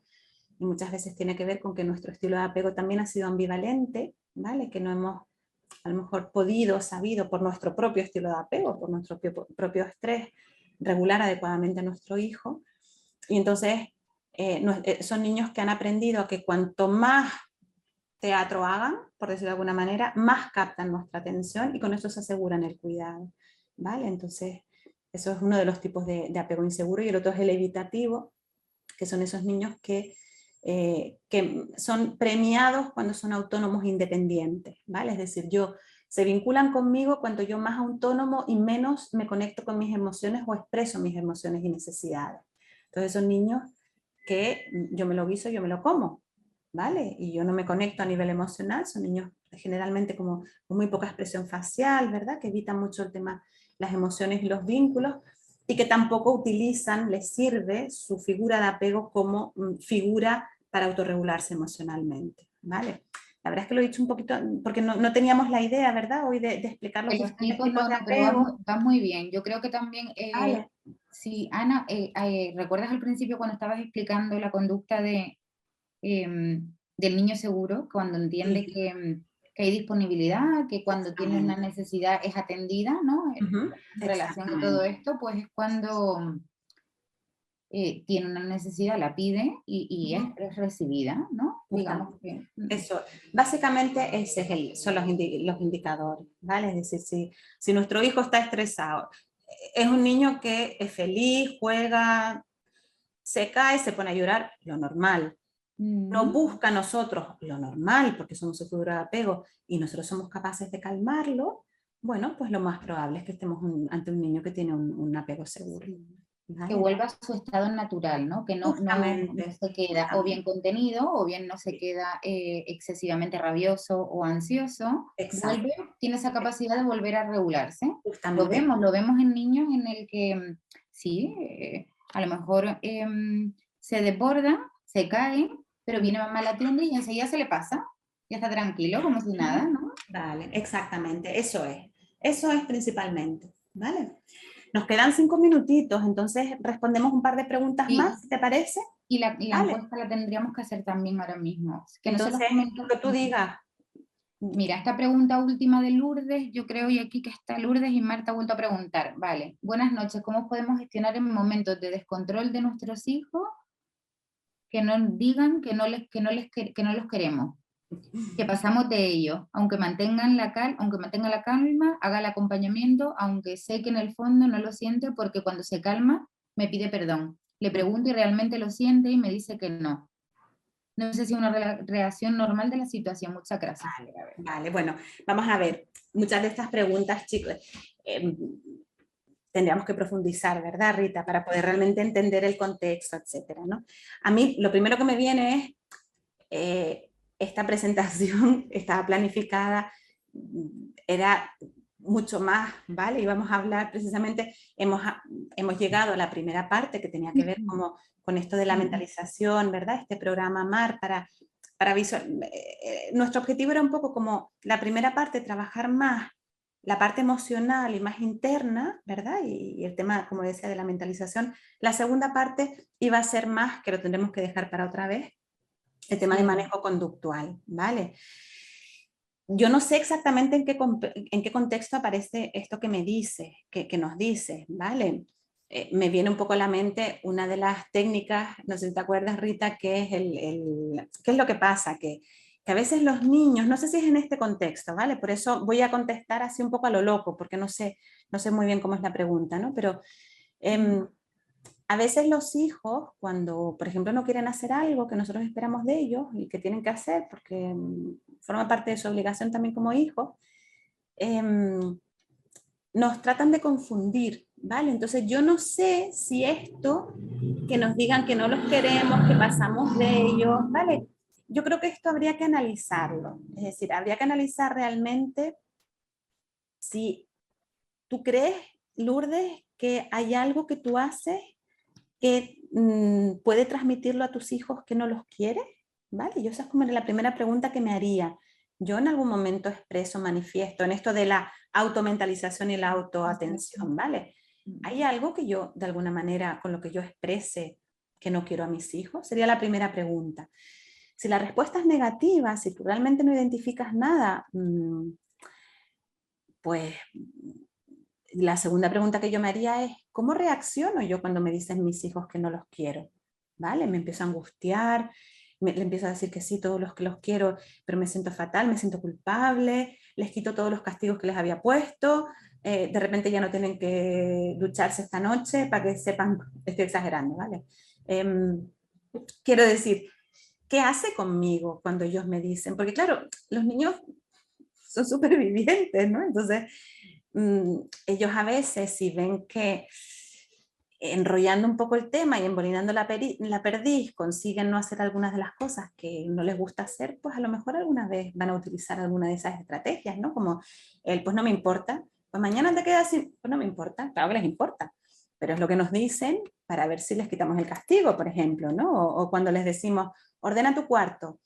y muchas veces tiene que ver con que nuestro estilo de apego también ha sido ambivalente, ¿vale? Que no hemos a lo mejor podido, sabido por nuestro propio estilo de apego, por nuestro propio estrés, regular adecuadamente a nuestro hijo. Y entonces son niños que han aprendido a que cuanto más teatro hagan, por decirlo de alguna manera, más captan nuestra atención y con eso se aseguran el cuidado, ¿vale? Entonces, eso es uno de los tipos de apego inseguro y el otro es el evitativo, que son esos niños que son premiados cuando son autónomos e independientes, ¿vale? Es decir, se vinculan conmigo cuando yo más autónomo y menos me conecto con mis emociones o expreso mis emociones y necesidades. Entonces son niños que yo me lo guiso, yo me lo como, ¿vale? Y yo no me conecto a nivel emocional, son niños generalmente como con muy poca expresión facial, ¿verdad? Que evitan mucho el tema, las emociones y los vínculos, y que tampoco utilizan, les sirve su figura de apego como figura para autorregularse emocionalmente, ¿vale? La verdad es que lo he dicho un poquito, porque no teníamos la idea, ¿verdad? Hoy de explicar los De los diferentes tipos, tipos no, de no, pero apego. va muy bien. Yo creo que también, Vale. sí, Ana, ¿recuerdas al principio cuando estabas explicando la conducta del niño seguro, cuando entiende Sí. que hay disponibilidad, que cuando tiene una Exactamente. necesidad es atendida, ¿no? Ujú, En relación a todo exactamente. esto, pues es cuando tiene una necesidad, la pide y Ujú, es recibida, ¿no? Digamos justamente. que... Eso, básicamente ese son los indicadores, ¿vale? Es decir, si nuestro hijo está estresado, es un niño que es feliz, juega, se cae, se pone a llorar, lo normal. No busca a nosotros lo normal, porque somos su figura de apego, y nosotros somos capaces de calmarlo, bueno, pues lo más probable es que estemos ante un niño que tiene un apego seguro. Que ¿Vale? vuelva a su estado natural, ¿no? Que no Justamente, se queda o bien justamente. contenido o bien no se queda excesivamente rabioso o ansioso, Exacto, tiene esa capacidad de volver a regularse. justamente. Lo vemos en niños en el que sí, a lo mejor se desbordan, se caen, pero viene mamá, la atiende y enseguida se le pasa, ya está tranquilo, como si nada, ¿no? Vale, exactamente, eso es. Eso es principalmente, ¿vale? Nos quedan 5 minutitos, entonces respondemos un par de preguntas Y, más, ¿te parece? y la Vale. encuesta la tendríamos que hacer también ahora mismo. Que no se los Entonces, comento. lo que tú digas. Mira, esta pregunta última de Lourdes, yo creo, y aquí que está Lourdes y Marta ha vuelto a preguntar. Vale, buenas noches, ¿cómo podemos gestionar en momentos de descontrol de nuestros hijos que nos digan que no los queremos? Que pasamos de ellos, aunque aunque mantenga la calma, haga el acompañamiento, aunque sé que en el fondo no lo siente porque cuando se calma me pide perdón. Le pregunto y realmente lo siente y me dice que no. No sé si es una reacción normal de la situación. Muchas gracias. Vale, vale, bueno, vamos a ver. Muchas de estas preguntas, chicos, tendríamos que profundizar, ¿verdad, Rita? Para poder realmente entender el contexto, etcétera, ¿no? A mí, lo primero que me viene es esta presentación estaba planificada, era mucho más, ¿vale? Y vamos a hablar precisamente, hemos llegado a la primera parte que tenía que ver como con esto de la mentalización, ¿verdad? Este programa MAR para visual. Nuestro objetivo era un poco como la primera parte, trabajar más la parte emocional y más interna, ¿verdad? Y el tema, como decía, de la mentalización. La segunda parte iba a ser más, que lo tendremos que dejar para otra vez, el tema de manejo conductual, ¿vale? Yo no sé exactamente en qué contexto aparece esto que me dice, que nos dice, ¿vale? Me viene un poco a la mente una de las técnicas, no sé si te acuerdas, Rita, que es ¿qué es lo que pasa? Que a veces los niños, no sé si es en este contexto, ¿vale? Por eso voy a contestar así un poco a lo loco, porque no sé muy bien cómo es la pregunta, ¿no? Pero a veces los hijos, cuando, por ejemplo, no quieren hacer algo que nosotros esperamos de ellos y que tienen que hacer porque forma parte de su obligación también como hijos, nos tratan de confundir, ¿vale? Entonces yo no sé si esto, que nos digan que no los queremos, que pasamos de ellos, ¿vale? Yo creo que esto habría que analizarlo, es decir, habría que analizar realmente si tú crees, Lourdes, que hay algo que tú haces que puede transmitirlo a tus hijos que no los quieres, ¿vale? Yo esa es como la primera pregunta que me haría. Yo en algún momento expreso, manifiesto en esto de la automentalización y la autoatención, ¿vale? ¿Hay algo que yo, de alguna manera, con lo que yo exprese que no quiero a mis hijos? Sería la primera pregunta. Si la respuesta es negativa, si tú realmente no identificas nada, pues la segunda pregunta que yo me haría es, ¿cómo reacciono yo cuando me dicen mis hijos que no los quiero? ¿Vale? Me empiezo a angustiar, le empiezo a decir que sí, todos los que los quiero, pero me siento fatal, me siento culpable, les quito todos los castigos que les había puesto, de repente ya no tienen que ducharse esta noche, para que sepan, estoy exagerando, ¿vale? Quiero decir, ¿qué hace conmigo cuando ellos me dicen? Porque claro, los niños son supervivientes, ¿no? Entonces, ellos a veces si ven que enrollando un poco el tema y embolinando la perdiz consiguen no hacer algunas de las cosas que no les gusta hacer, pues a lo mejor alguna vez van a utilizar alguna de esas estrategias, ¿no? Como pues no me importa, pues mañana te quedas sin, pues no me importa, claro que les importa, pero es lo que nos dicen para ver si les quitamos el castigo, por ejemplo, ¿no? O cuando les decimos, ordena tu cuarto.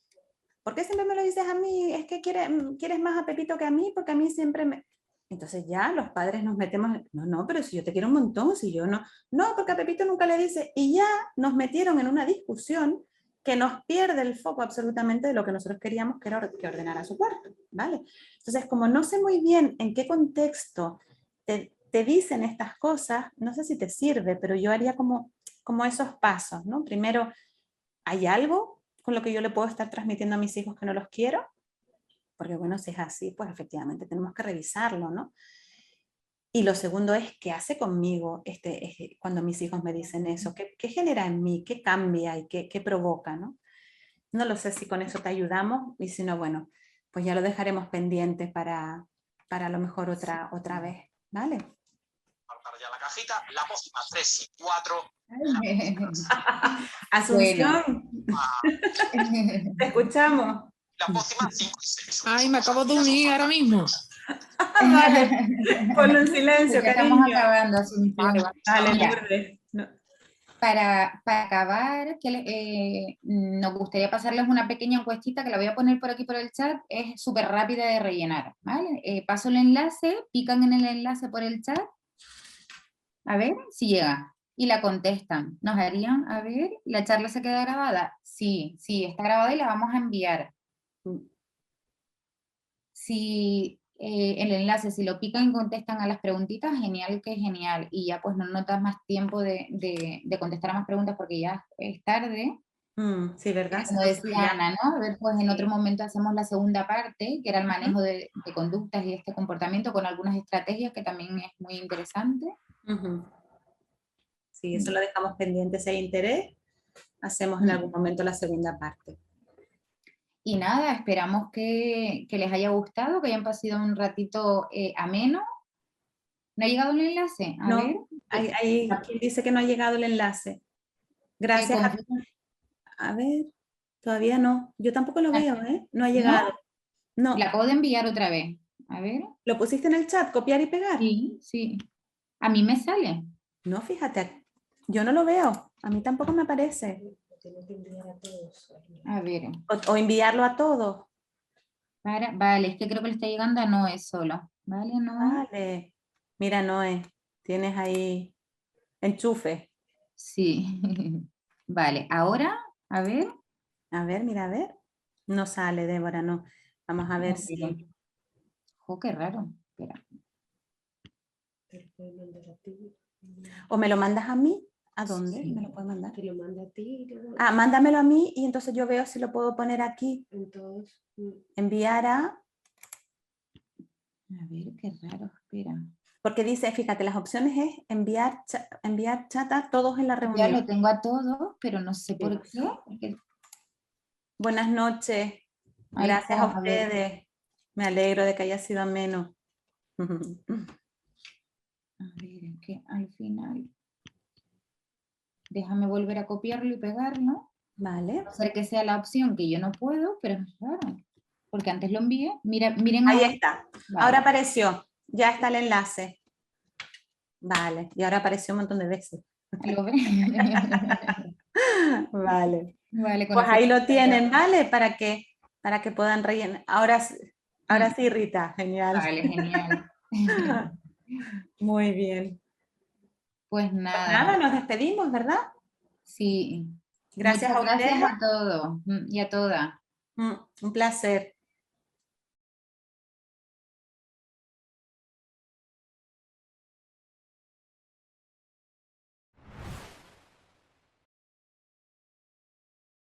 ¿Por qué siempre me lo dices a mí? Es que quieres más a Pepito que a mí, porque a mí siempre me... Entonces ya los padres nos metemos, no, pero si yo te quiero un montón, si yo no, porque a Pepito nunca le dice, y ya nos metieron en una discusión que nos pierde el foco absolutamente de lo que nosotros queríamos, que era que ordenara su cuarto, ¿vale? Entonces, como no sé muy bien en qué contexto te dicen estas cosas, no sé si te sirve, pero yo haría como esos pasos, ¿no? Primero, ¿hay algo con lo que yo le puedo estar transmitiendo a mis hijos que no los quiero? Porque bueno, si es así, pues efectivamente tenemos que revisarlo, ¿no? Y lo segundo es, ¿qué hace conmigo cuando mis hijos me dicen eso? ¿Qué genera en mí? ¿Qué cambia y qué provoca, ¿no? No lo sé si con eso te ayudamos y si no, bueno, pues ya lo dejaremos pendiente para a lo mejor otra vez, ¿vale? Ya la cajita, la próxima 3 y 4. Asunción, te escuchamos. La próxima 5 y 6. Ay, me acabo de unir ahora mismo. Vale, ponlo en silencio, Ya cariño. estamos acabando, Asunción. Dale, Mira, Lourdes. No. para acabar, nos gustaría pasarles una pequeña encuestita que la voy a poner por aquí por el chat, es súper rápida de rellenar, ¿vale? Paso el enlace, pican en el enlace por el chat, a ver si llega, y la contestan. ¿Nos harían, a ver, la charla se queda grabada? Sí, está grabada y la vamos a enviar. Si el enlace, si lo pican y contestan a las preguntitas, genial que genial. Y ya pues no notas más tiempo de contestar a más preguntas porque ya es tarde. Sí, ¿verdad? Como decía Ana, ¿no? A ver, pues en otro momento hacemos la segunda parte, que era el manejo de conductas y este comportamiento con algunas estrategias que también es muy interesante. Sí, eso lo dejamos pendiente. Si hay interés, hacemos en algún momento la segunda parte. Y nada, esperamos que les haya gustado, que hayan pasado un ratito ameno. ¿No ha llegado el enlace? A ver. Hay quien dice que no ha llegado el enlace. Gracias. A ver, Todavía no. Yo tampoco lo veo, ¿eh? No ha llegado. No. La acabo de enviar otra vez. A ver. ¿Lo pusiste en el chat? ¿Copiar y pegar? Sí, sí. A mí me sale. No, fíjate. Yo no lo veo. A mí tampoco me aparece. A ver. O enviarlo a todos. Vale, es que creo que le está llegando a Noé solo. Vale, Noé. Vale. Mira, Noé, tienes ahí enchufe. Sí. Vale, ahora, a ver. A ver, mira, a ver. No sale, Débora, no. Vamos a ver No, si... mira. Jo, qué raro. Espera. O me lo mandas a mí. ¿A dónde Sí. me lo puedes mandar? Te lo manda a ti. Ah, mándamelo a mí y entonces yo veo si lo puedo poner aquí. Entonces, Enviar a... A ver, qué raro. Espera. Porque dice, fíjate, las opciones es enviar, enviar chat a todos en la Ya reunión. lo tengo a todos, pero no sé por qué. pasó? Porque- Buenas noches. Ahí Gracias está, a a ver. ustedes. Me alegro de que haya sido ameno. A ver, es que al final. Déjame volver a copiarlo y pegarlo. Vale. A no ser que sea la opción que yo no puedo, pero es raro. Porque antes lo envié. Mira, miren Ahí ahora. está. Vale. Ahora apareció. Ya está el enlace. Vale. Y ahora apareció un montón de veces. ¿Lo ven? Vale. Vale, con Pues ahí efecto lo tienen, especial. ¿vale? Para que puedan rellenar. Ahora sí, Rita. Genial. Vale, genial. Muy bien. Pues Pues nada. nada, nos despedimos, ¿verdad? Sí. Gracias Muchas a gracias ustedes. a todos y a todas. Un placer.